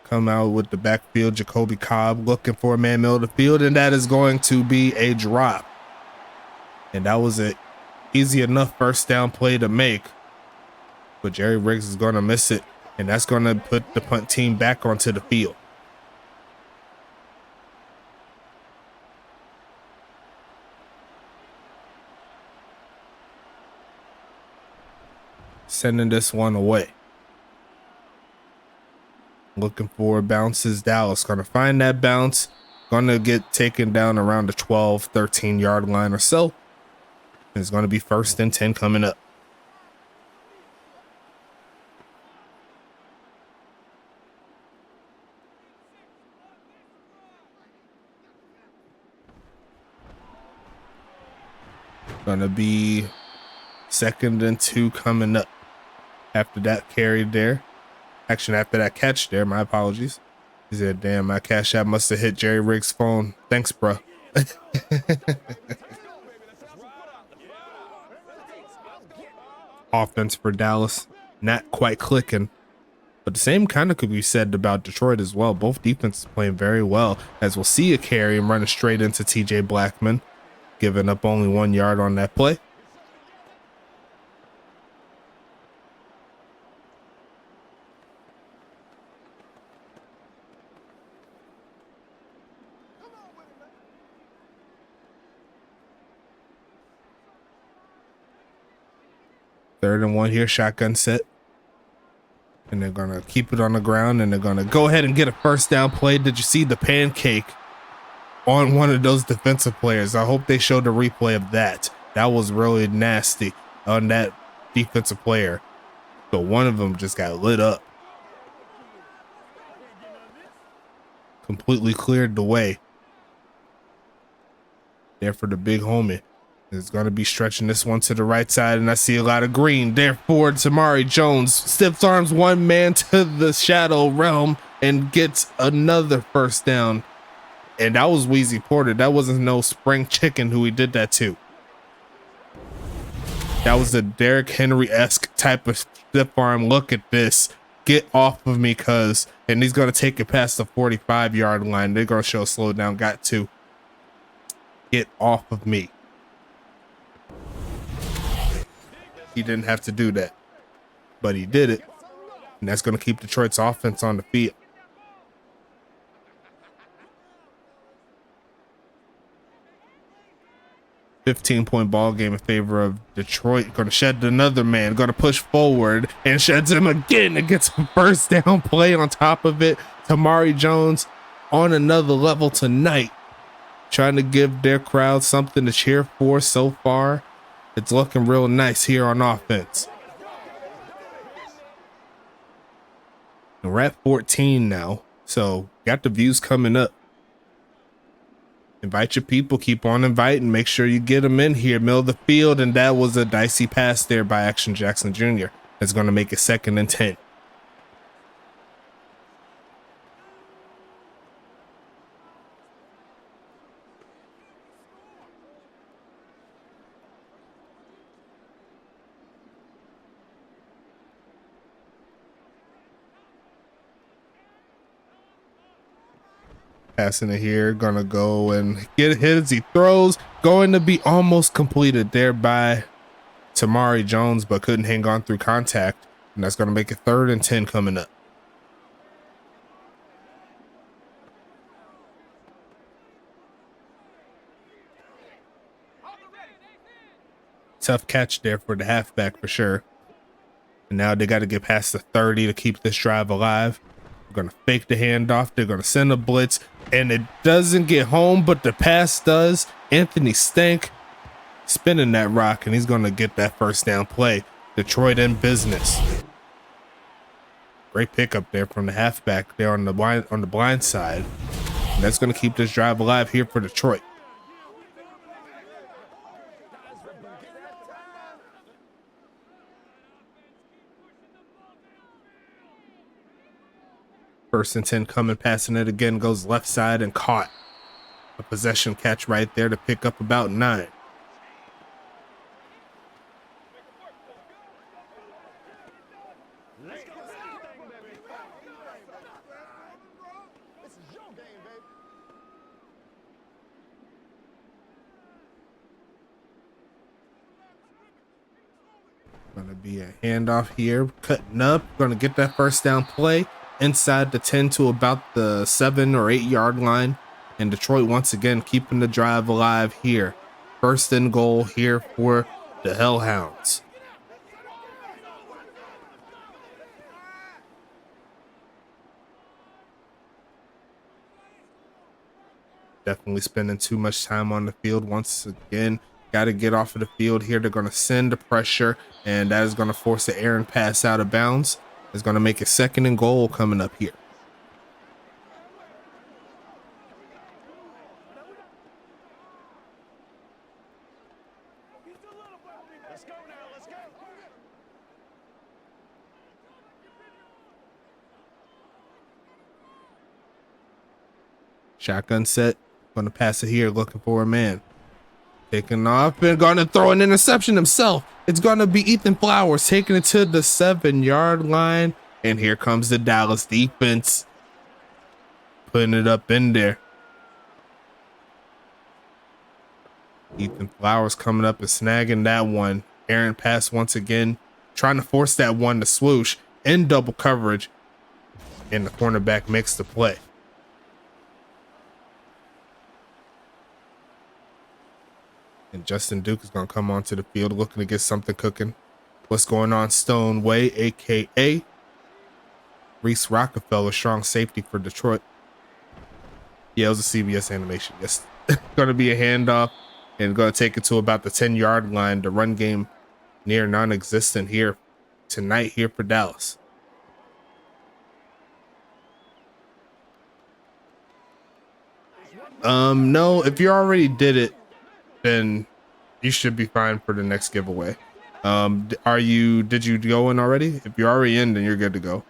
come out with the backfield. Jacoby Cobb looking for a man middle of the field, and that is going to be a drop. And that was an easy enough first down play to make, but Jerry Riggs is going to miss it, and that's going to put the punt team back onto the field. sending this one away. Looking for bounces. Dallas gonna find that bounce. Gonna get taken down around the 12, 13 yard line or so. It's gonna be 1st and 10 coming up. Gonna be 2nd and 2 coming up. After that carry there. Actually, after that catch there, my apologies. He said, damn, my cash app must have hit Jerry Riggs' phone. Thanks, bro. Offense for Dallas, not quite clicking. But the same kind of could be said about Detroit as well. Both defenses playing very well, as we'll see a carry and running straight into TJ Blackman, giving up only 1 yard on that play. Third and 1 here, shotgun set. And they're going to keep it on the ground, and they're going to go ahead and get a 1st down play. Did you see the pancake on one of those defensive players? I hope they showed a replay of that. That was really nasty on that defensive player. So one of them just got lit up. Completely cleared the way there for the big homie. Is going to be stretching this one to the right side, and I see a lot of green. Therefore, Tamari Jones stiff arms one man to the shadow realm and gets another 1st down. And that was Weezy Porter. That wasn't no spring chicken who he did that to. That was a Derrick Henry-esque type of stiff arm. Look at this. Get off of me, cuz. And he's going to take it past the 45-yard line. They're going to show slow down. Got to. Get off of me. He didn't have to do that, but he did it, and that's going to keep Detroit's offense on the field. 15-point ball game in favor of Detroit. Going to shed another man, going to push forward and sheds him again and gets a 1st down play on top of it. Tamari Jones on another level tonight, trying to give their crowd something to cheer for so far. It's looking real nice here on offense. And we're at 14 now, so got the views coming up. Invite your people, keep on inviting, make sure you get them in here, middle of the field, and that was a dicey pass there by Action Jackson Jr. That's going to make it 2nd and 10. Passing it here, gonna go and get hit as he throws. Going to be almost completed there by Tamari Jones, but couldn't hang on through contact. And that's gonna make it 3rd and 10 coming up. Tough catch there for the halfback for sure. And now they got to get past the 30 to keep this drive alive. They're going to fake the handoff. They're going to send a blitz, and it doesn't get home, but the pass does. Anthony Stank spinning that rock, and he's going to get that 1st down play. Detroit in business. Great pickup there from the halfback there on the blind side. And that's going to keep this drive alive here for Detroit. First and 10 coming, passing it again, goes left side and caught. A possession catch right there to pick up about 9. Gonna be a handoff here, cutting up, gonna get that 1st down play inside the 10 to about the 7 or 8 yard line. And Detroit once again keeping the drive alive here. 1st and goal here for the Hellhounds. Definitely spending too much time on the field once again. Got to get off of the field here. They're going to send the pressure, and that is going to force the errant pass out of bounds. It's going to make it 2nd and goal coming up here. Shotgun set. Gonna pass it here, looking for a man. Taking off and gonna throw an interception himself. It's gonna be Ethan Flowers taking it to the 7-yard line. And here comes the Dallas defense. Putting it up in there. Ethan Flowers coming up and snagging that one. Errant pass once again. Trying to force that one to swoosh in double coverage. And the cornerback makes the play. And Justin Duke is going to come onto the field looking to get something cooking. What's going on, Stone Way, a.k.a. Reese Rockefeller, strong safety for Detroit. Yeah, it was a CBS animation. Yes, going to be a handoff and going to take it to about the 10-yard line. The run game near non-existent here tonight here for Dallas. No, if you already did it, then you should be fine for the next giveaway. Did you go in already? If you're already in, then you're good to go.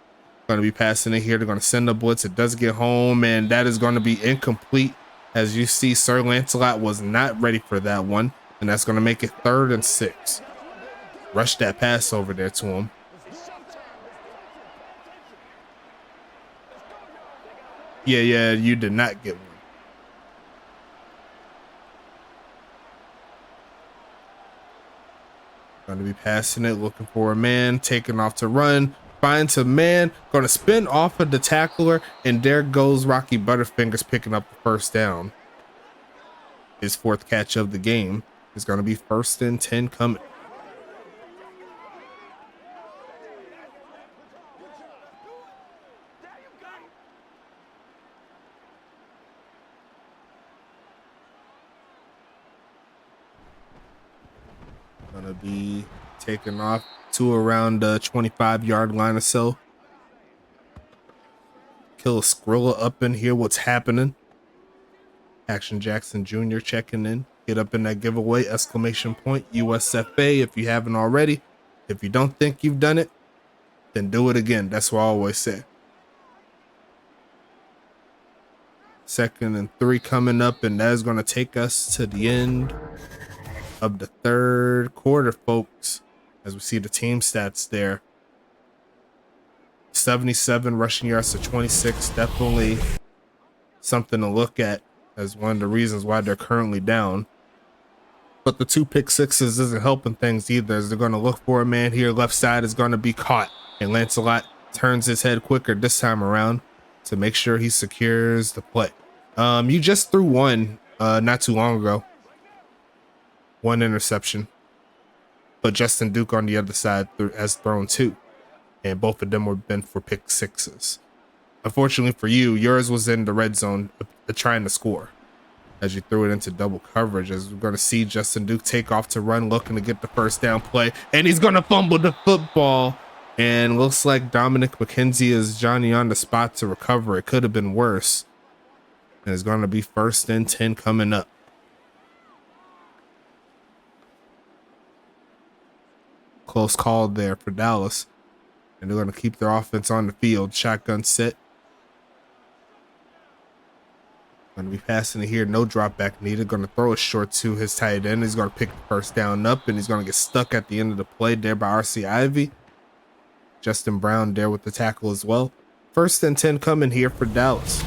Going to be passing it here. They're going to send a blitz. It does get home, and that is going to be incomplete. As you see, Sir Lancelot was not ready for that one, and that's going to make it 3rd and 6. Rush that pass over there to him. Yeah, you did not get one. Going to be passing it, looking for a man, taking off to run, finds a man, going to spin off of the tackler, and there goes Rocky Butterfingers picking up the 1st down. His 4th catch of the game is going to be 1st and 10 coming. Gonna be taking off to around the 25-yard line or so. Kill a Skrilla up in here. What's happening? Action Jackson Jr. checking in. Get up in that giveaway. Exclamation point USFA if you haven't already. If you don't think you've done it, then do it again. That's what I always say. 2nd and 3 coming up, and that is going to take us to the end of the 3rd quarter, folks. As we see the team stats there, 77 rushing yards to 26. Definitely something to look at as one of the reasons why they're currently down. But the 2 pick sixes isn't helping things either, as they're going to look for a man here. Left side is going to be caught, and Lancelot turns his head quicker this time around to make sure he secures the play. You just threw one not too long ago. 1 interception, but Justin Duke on the other side has thrown 2, and both of them were been for pick sixes. Unfortunately for you, yours was in the red zone trying to score as you threw it into double coverage. As we're going to see Justin Duke take off to run, looking to get the 1st down play, and he's going to fumble the football, and looks like Dominic McKenzie is Johnny on the spot to recover. It could have been worse, and it's going to be 1st and 10 coming up. Close call there for Dallas, and they're going to keep their offense on the field. Shotgun set. Going to be passing it here. No drop back needed. Going to throw it short to his tight end. He's going to pick the 1st down up, and he's going to get stuck at the end of the play there by RC Ivy. Justin Brown there with the tackle as well. 1st and 10 coming here for Dallas.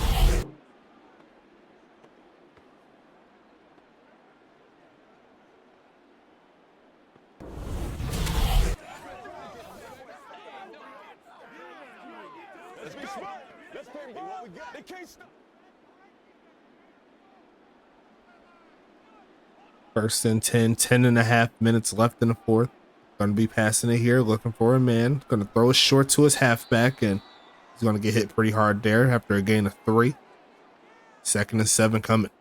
First and 10.5 minutes left in the 4th. Going to be passing it here, looking for a man. Going to throw it short to his halfback, and he's going to get hit pretty hard there after a gain of 3. 2nd and 7 coming.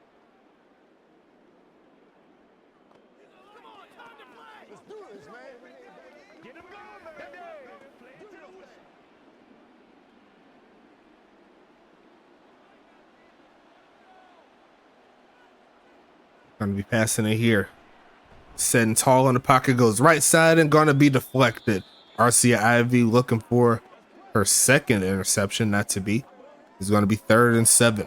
Gonna be passing it here. Setting tall in the pocket, goes right side and gonna be deflected. Arcia Ivy looking for her second interception, not to be. It's gonna be 3rd and 7.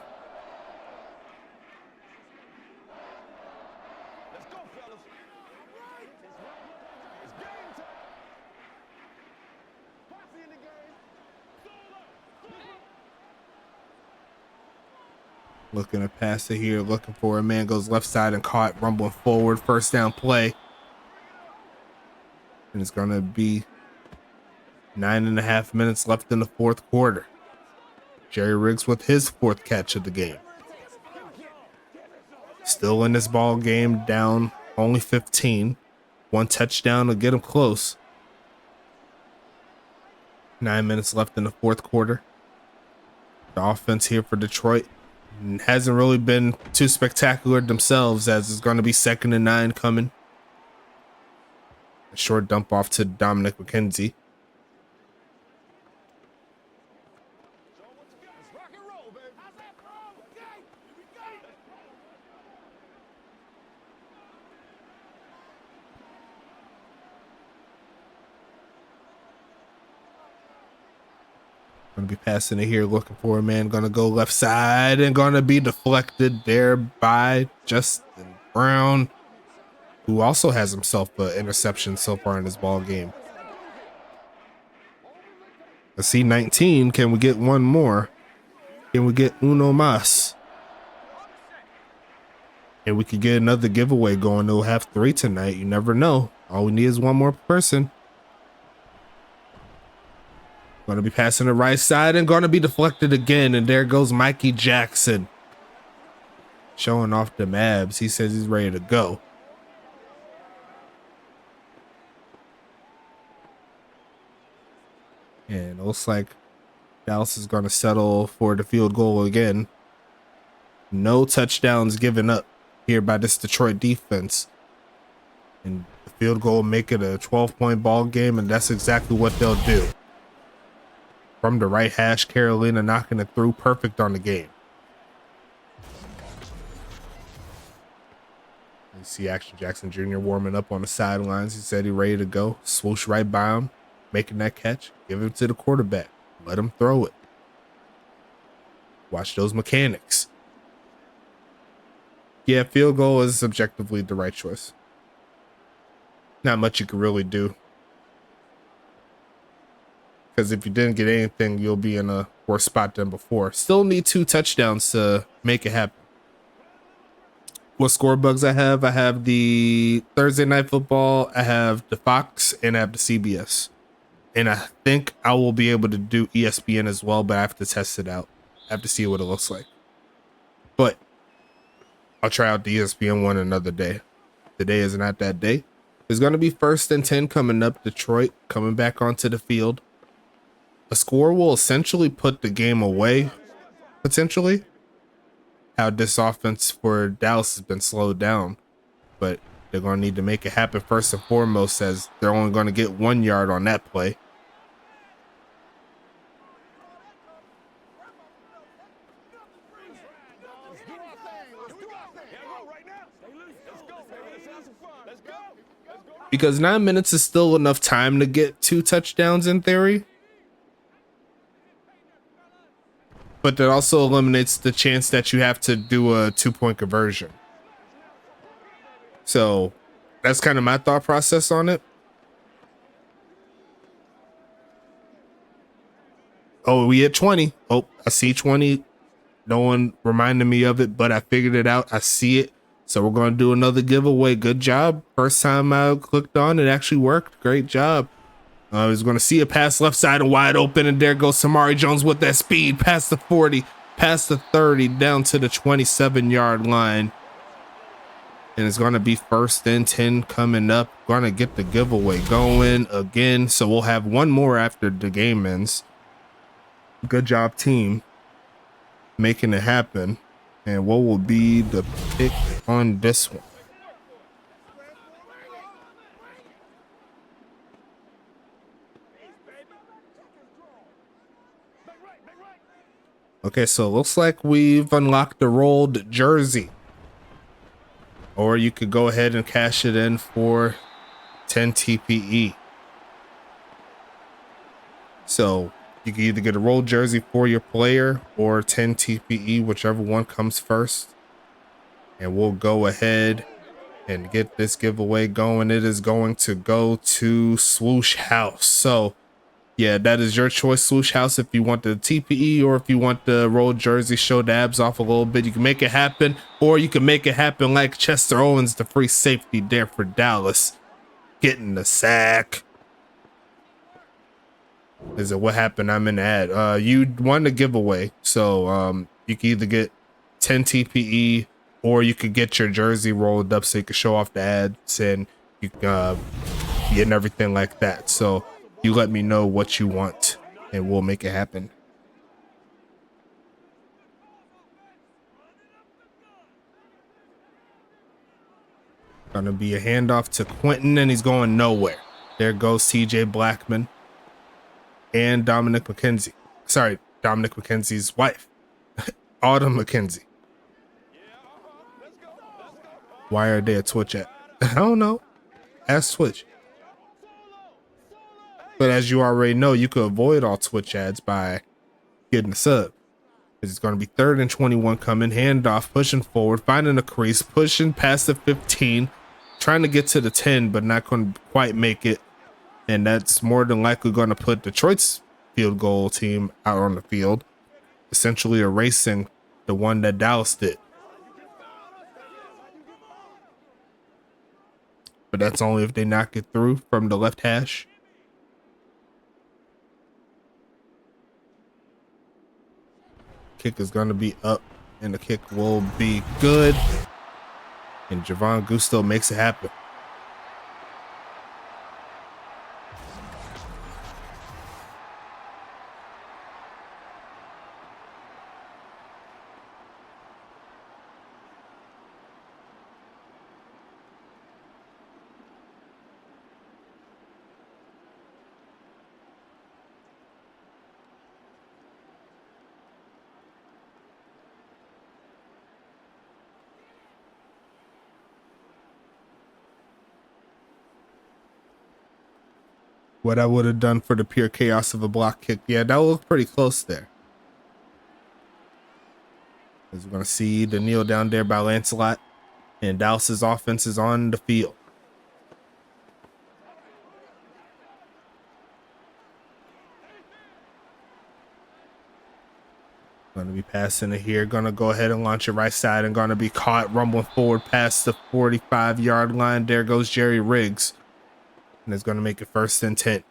Looking to pass it here, looking for a man, goes left side and caught, rumbling forward, 1st down play. And it's gonna be 9.5 minutes left in the 4th quarter. Jerry Riggs with his 4th catch of the game. Still in this ball game, down only 15. 1 touchdown to get him close. 9 minutes left in the 4th quarter. The offense here for Detroit hasn't really been too spectacular themselves, as it's going to be 2nd and 9 coming. A short dump off to Dominic McKenzie. Gonna be passing it here, looking for a man, gonna go left side and gonna be deflected there by Justin Brown, who also has himself an interception so far in this ball game. Let's see, 19. Can we get one more? Can we get uno más? And we could get another giveaway going. We'll have 3 tonight. You never know. All we need is one more person. Going to be passing the right side and going to be deflected again. And there goes Mikey Jackson. Showing off the abs. He says he's ready to go. And it looks like Dallas is going to settle for the field goal again. No touchdowns given up here by this Detroit defense. And the field goal will make it a 12-point ball game, and that's exactly what they'll do. From the right hash, Carolina knocking it through, perfect on the game. You see Action Jackson Jr. warming up on the sidelines. He said he's ready to go. Swoosh right by him, making that catch. Give it to the quarterback. Let him throw it. Watch those mechanics. Yeah, field goal is objectively the right choice. Not much you can really do. Because if you didn't get anything, you'll be in a worse spot than before. Still need 2 touchdowns to make it happen. What score bugs I have? I have the Thursday Night Football, I have the Fox, and I have the CBS. And I think I will be able to do ESPN as well, but I have to test it out. I have to see what it looks like. But I'll try out the ESPN one another day. Today is not that day. There's going to be 1st and 10 coming up. Detroit coming back onto the field. A score will essentially put the game away, potentially. How this offense for Dallas has been slowed down. But they're going to need to make it happen first and foremost, as they're only going to get 1 yard on that play. Because 9 minutes is still enough time to get 2 touchdowns in theory. But that also eliminates the chance that you have to do a 2-point conversion. So that's kind of my thought process on it. Oh, we at 20. Oh, I see 20. No one reminded me of it, but I figured it out. I see it. So we're going to do another giveaway. Good job. First time I clicked on it actually worked. Great job. I was going to see a pass left side and wide open, and there goes Samari Jones with that speed past the 40, past the 30, down to the 27-yard line. And it's going to be 1st and 10 coming up. Going to get the giveaway going again. So we'll have one more after the game ends. Good job, team, making it happen. And what will be the pick on this one? Okay, so it looks like we've unlocked the rolled jersey. or you could go ahead and cash it in for 10 TPE. So you can either get a roll jersey for your player or 10 TPE, whichever one comes first. And we'll go ahead and get this giveaway going. It is going to go to Swoosh House. So yeah, that is your choice, Swoosh House. If you want the TPE or if you want the roll jersey, show the abs off a little bit, you can make it happen. Or you can make it happen like Chester Owens, the free safety there for Dallas, getting the sack. Is it what happened? I'm in the ad. You won the giveaway, so you can either get 10 TPE or you could get your jersey rolled up so you can show off the ads and you and everything like that. So you let me know what you want and we'll make it happen. Gonna be a handoff to Quentin and he's going nowhere. There goes TJ Blackman and Dominic McKenzie. Sorry, Dominic McKenzie's wife, Autumn McKenzie. Why are they a Twitch at? I don't know. Ask Twitch. But as you already know, you could avoid all Twitch ads by getting a sub. It's going to be 3rd and 21 coming. Handoff, pushing forward, finding a crease, pushing past the 15, trying to get to the 10, but not going to quite make it. And that's more than likely going to put Detroit's field goal team out on the field, essentially erasing the one that Dallas did. But that's only if they knock it through from the left hash. Kick is going to be up and the kick will be good. And Javon Gusto makes it happen. What I would have done for the pure chaos of a block kick. Yeah, that looked pretty close there. As we're going to see the kneel down there by Lancelot. And Dallas's offense is on the field. Going to be passing it here. Going to go ahead and launch it right side and going to be caught rumbling forward past the 45-yard line. There goes Jerry Riggs. And it's going to make it 1st and 10.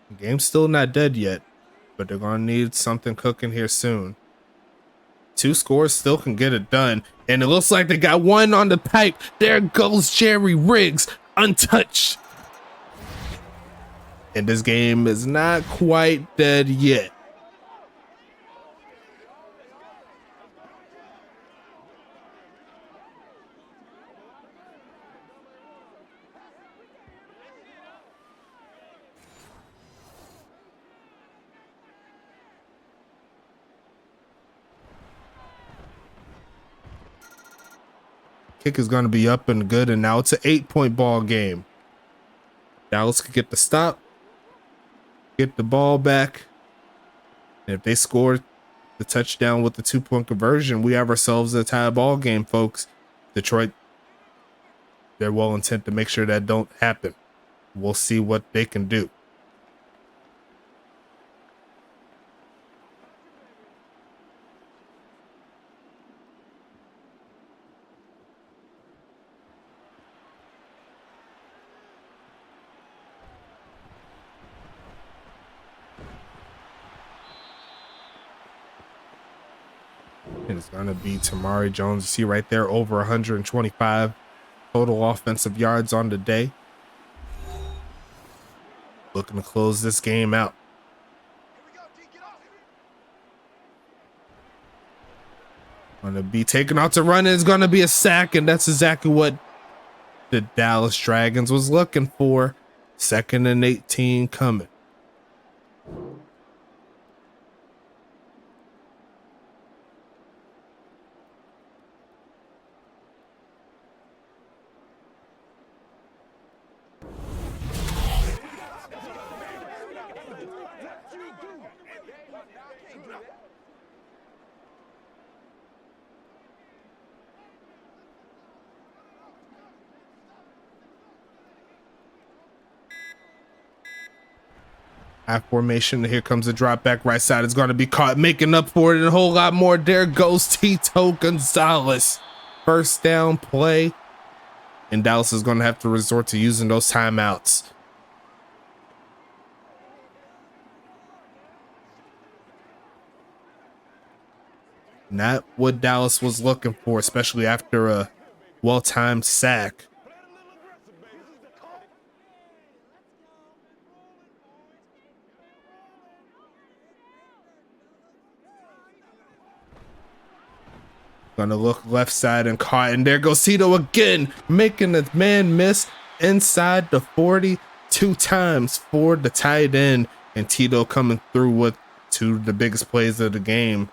The game's still not dead yet, but they're going to need something cooking here soon. 2 scores still can get it done. And it looks like they got one on the pipe. There goes Jerry Riggs, untouched. And this game is not quite dead yet. Kick is going to be up and good, and now it's an 8-point ball game. Dallas could get the stop, get the ball back, and if they score the touchdown with the 2-point conversion, we have ourselves a tie ball game, folks. Detroit, they're well intent to make sure that don't happen. We'll see what they can do. And it's going to be Tamari Jones. You see right there, over 125 total offensive yards on the day. Looking to close this game out. Going to be taken out to run. It's going to be a sack, and that's exactly what the Dallas Dragons was looking for. 2nd and 18 coming. High formation. Here comes the drop back. Right side is going to be caught, making up for it and a whole lot more. There goes Tito Gonzalez. First down play. And Dallas is going to have to resort to using those timeouts. Not what Dallas was looking for, especially after a well-timed sack. Gonna look left side and caught, and there goes Tito again, making the man miss inside the 40 2 times for the tight end, and Tito coming through with 2 of the biggest plays of the game.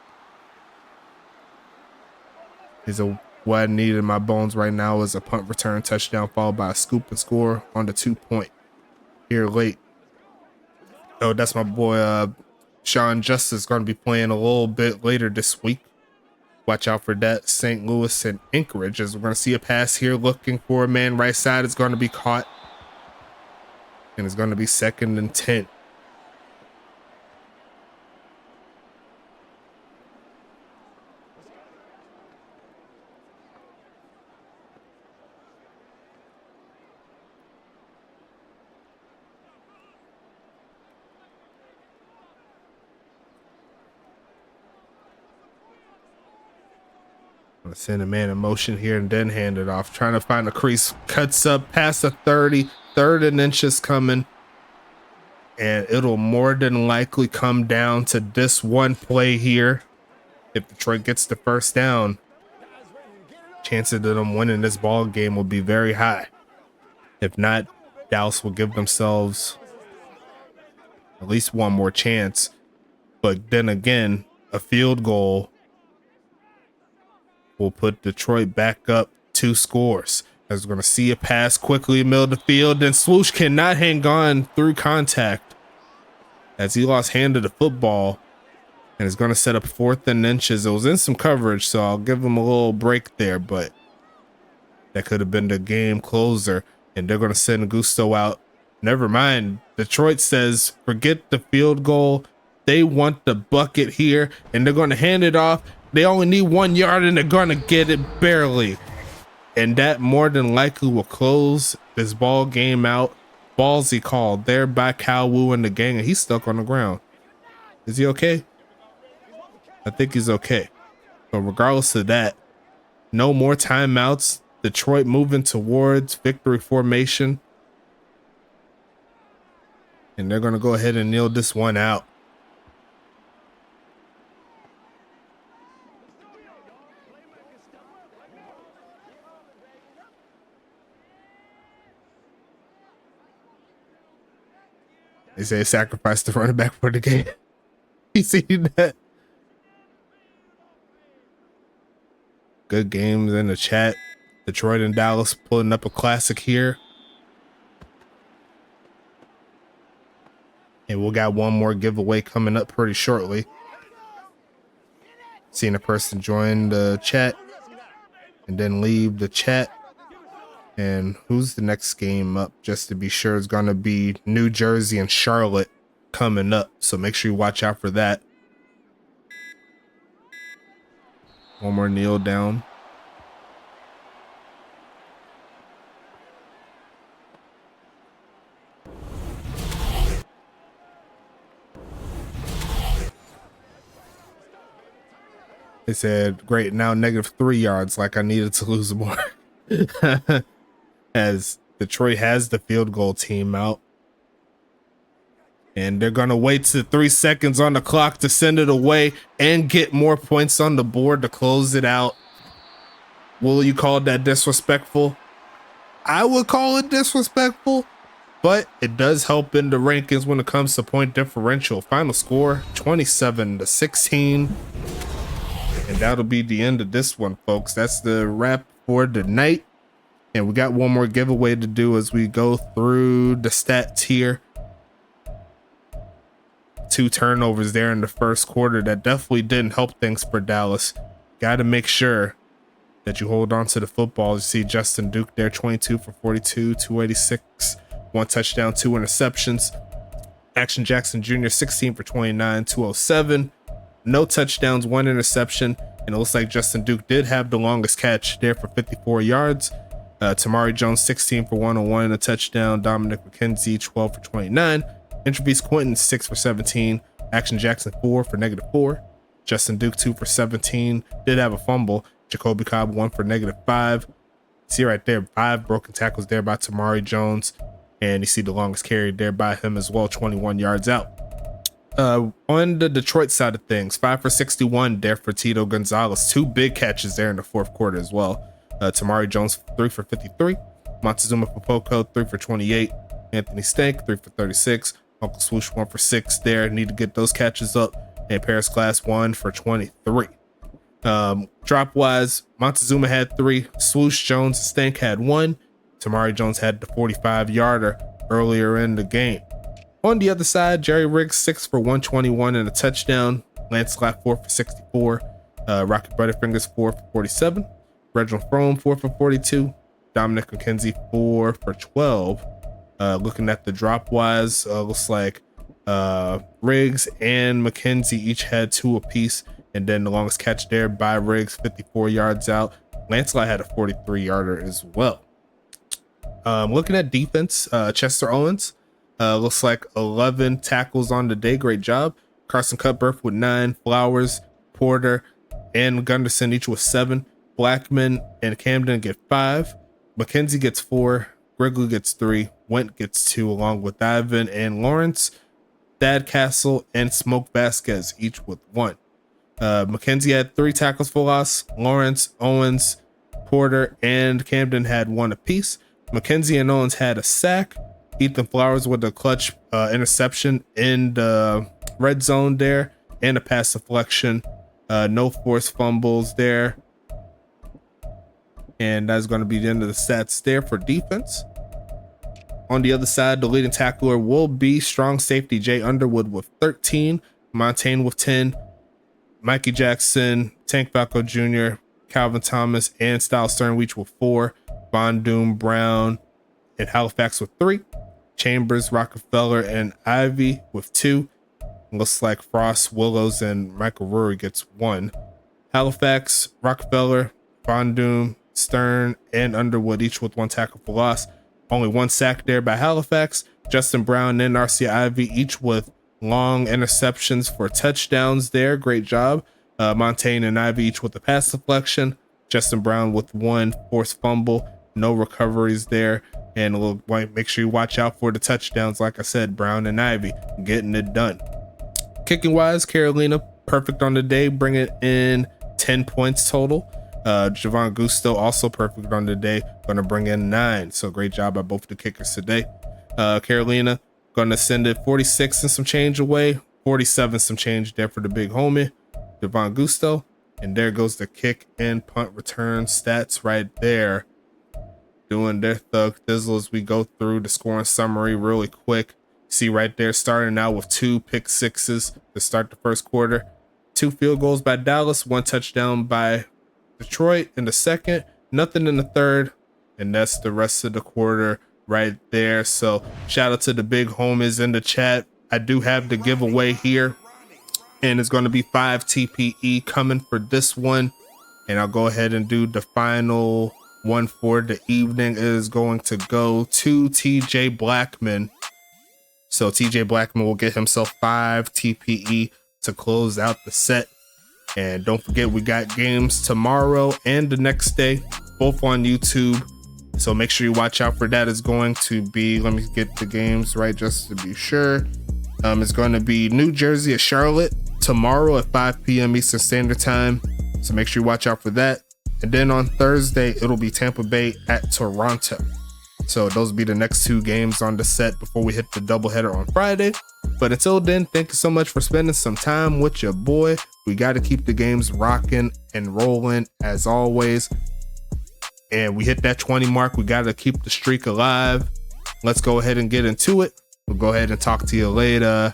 What I need in my bones right now is a punt return touchdown followed by a scoop and score on the 2-point here late. Oh, that's my boy Sean Justice going to be playing a little bit later this week. Watch out for that. St. Louis and Anchorage, as we're going to see a pass here looking for a man right side. It's going to be caught. And it's going to be 2nd and 10. Send a man in motion here and then hand it off. Trying to find a crease. Cuts up past the 30. 3rd and inches coming. And it'll more than likely come down to this one play here. If Detroit gets the first down, chances of them winning this ball game will be very high. If not, Dallas will give themselves at least one more chance. But then again, a field goal will put Detroit back up 2 scores. As we're going to see a pass quickly in the middle of the field. Then Swoosh cannot hang on through contact as he lost hand of the football and is going to set up 4th and inches. It was in some coverage, so I'll give him a little break there, but that could have been the game closer. And they're going to send Gusto out. Never mind. Detroit says, forget the field goal. They want the bucket here, and they're going to hand it off. They only need 1 yard, and they're going to get it barely. And that more than likely will close this ball game out. Ballsy called there by Kyle Wu and the gang, and he's stuck on the ground. Is he okay? I think he's okay. But regardless of that, no more timeouts. Detroit moving towards victory formation. And they're going to go ahead and kneel this one out. They say sacrifice the running back for the game. You see that? Good games in the chat. Detroit and Dallas pulling up a classic here. And we'll got one more giveaway coming up pretty shortly. Seeing a person join the chat and then leave the chat. And who's the next game up? Just to be sure, it's going to be New Jersey and Charlotte coming up. So make sure you watch out for that. One more kneel down. They said, great, now -3 yards, like I needed to lose more. As Detroit has the field goal team out. And they're going to wait to 3 seconds on the clock to send it away and get more points on the board to close it out. Will you call that disrespectful? I would call it disrespectful, but it does help in the rankings when it comes to point differential. Final score 27-16. And that'll be the end of this one, folks. That's the wrap for the night. And we got one more giveaway to do as we go through the stats here. 2 turnovers there in the first quarter. That definitely didn't help things for Dallas. Got to make sure that you hold on to the football. You see Justin Duke there, 22 for 42, 286, 1 touchdown, 2 interceptions. Action Jackson Jr., 16 for 29, 207. No touchdowns, 1 interception, and it looks like Justin Duke did have the longest catch there for 54 yards. Tamari Jones, 16 for 101 and a touchdown. Dominic McKenzie, 12 for 29. Intravice Quentin, 6 for 17. Action Jackson, 4 for -4. Justin Duke, 2 for 17. Did have a fumble. Jacoby Cobb, 1 for -5. See right there, 5 broken tackles there by Tamari Jones. And you see the longest carry there by him as well, 21 yards out. On the Detroit side of things, 5 for 61 there for Tito Gonzalez. 2 big catches there in the fourth quarter as well. Tamari Jones, 3 for 53. Montezuma Popoko, 3 for 28. Anthony Stank, 3 for 36. Uncle Swoosh, 1 for 6 there. Need to get those catches up. And Paris Class, 1 for 23. Drop wise, Montezuma had 3. Swoosh, Jones, Stank had 1. Tamari Jones had the 45-yarder earlier in the game. On the other side, Jerry Riggs, 6 for 121 and a touchdown. Lancelot, 4 for 64. Rocky Butterfingers, 4 for 47. Reginald Frome, 4 for 42. Dominic McKenzie, 4 for 12. Looking at the drop wise, looks like Riggs and McKenzie each had 2 apiece. And then the longest catch there by Riggs, 54 yards out. Lancelot had a 43-yarder as well. Looking at defense, Chester Owens, looks like 11 tackles on the day. Great job. Carson Cutbirth with 9. Flowers, Porter, and Gunderson each with 7. Blackman and Camden get 5. McKenzie gets 4. Grigley gets 3. Went gets 2, along with Ivan and Lawrence. Thad Castle and Smoke Vasquez each with 1. McKenzie had 3 tackles for loss. Lawrence, Owens, Porter, and Camden had 1 apiece. McKenzie and Owens had a sack. Ethan Flowers with a clutch interception in the red zone there, and a pass deflection. No forced fumbles there. And that's going to be the end of the stats there for defense. On the other side, the leading tackler will be strong safety Jay Underwood with 13, Montaigne with 10, Mikey Jackson, Tank Falco Jr., Calvin Thomas, and Styles Sternweech with 4, Von Doom, Brown, and Halifax with 3, Chambers, Rockefeller, and Ivy with 2. Looks like Frost, Willows, and Michael Rory gets 1. Halifax, Rockefeller, Von Doom, Stern, and Underwood each with 1 tackle for loss. Only 1 sack there by Halifax. Justin Brown and RC Ivy each with long interceptions for touchdowns there. Great job. Montaigne and Ivy each with a pass deflection. Justin Brown with 1 forced fumble. No recoveries there. And make sure you watch out for the touchdowns. Like I said, Brown and Ivy getting it done. Kicking wise, Carolina perfect on the day, bringing in 10 points total. Javon Gusto also perfect on the day, going to bring in 9. So great job by both the kickers today. Carolina going to send it 46 and some change away, 47 some change there for the big homie, Javon Gusto. And there goes the kick and punt return stats right there, doing their thug thizzle as we go through the scoring summary really quick. See right there, starting out with 2 pick sixes to start the first quarter, 2 field goals by Dallas, 1 touchdown by Detroit in the second, nothing in the third, and that's the rest of the quarter right there. So shout out to the big homies in the chat. I do have the giveaway here, and it's going to be 5 TPE coming for this one, and I'll go ahead and do the final one for the evening. It is going to go to TJ Blackman. So TJ Blackman will get himself 5 TPE to close out the set. And don't forget, we got games tomorrow and the next day, both on YouTube. So make sure you watch out for that. It's going to be, let me get the games right just to be sure. It's going to be New Jersey at Charlotte tomorrow at 5 p.m. Eastern Standard Time. So make sure you watch out for that. And then on Thursday, it'll be Tampa Bay at Toronto. So those will be the next 2 games on the set before we hit the doubleheader on Friday. But until then, thank you so much for spending some time with your boy. We got to keep the games rocking and rolling as always. And we hit that 20 mark. We got to keep the streak alive. Let's go ahead and get into it. We'll go ahead and talk to you later.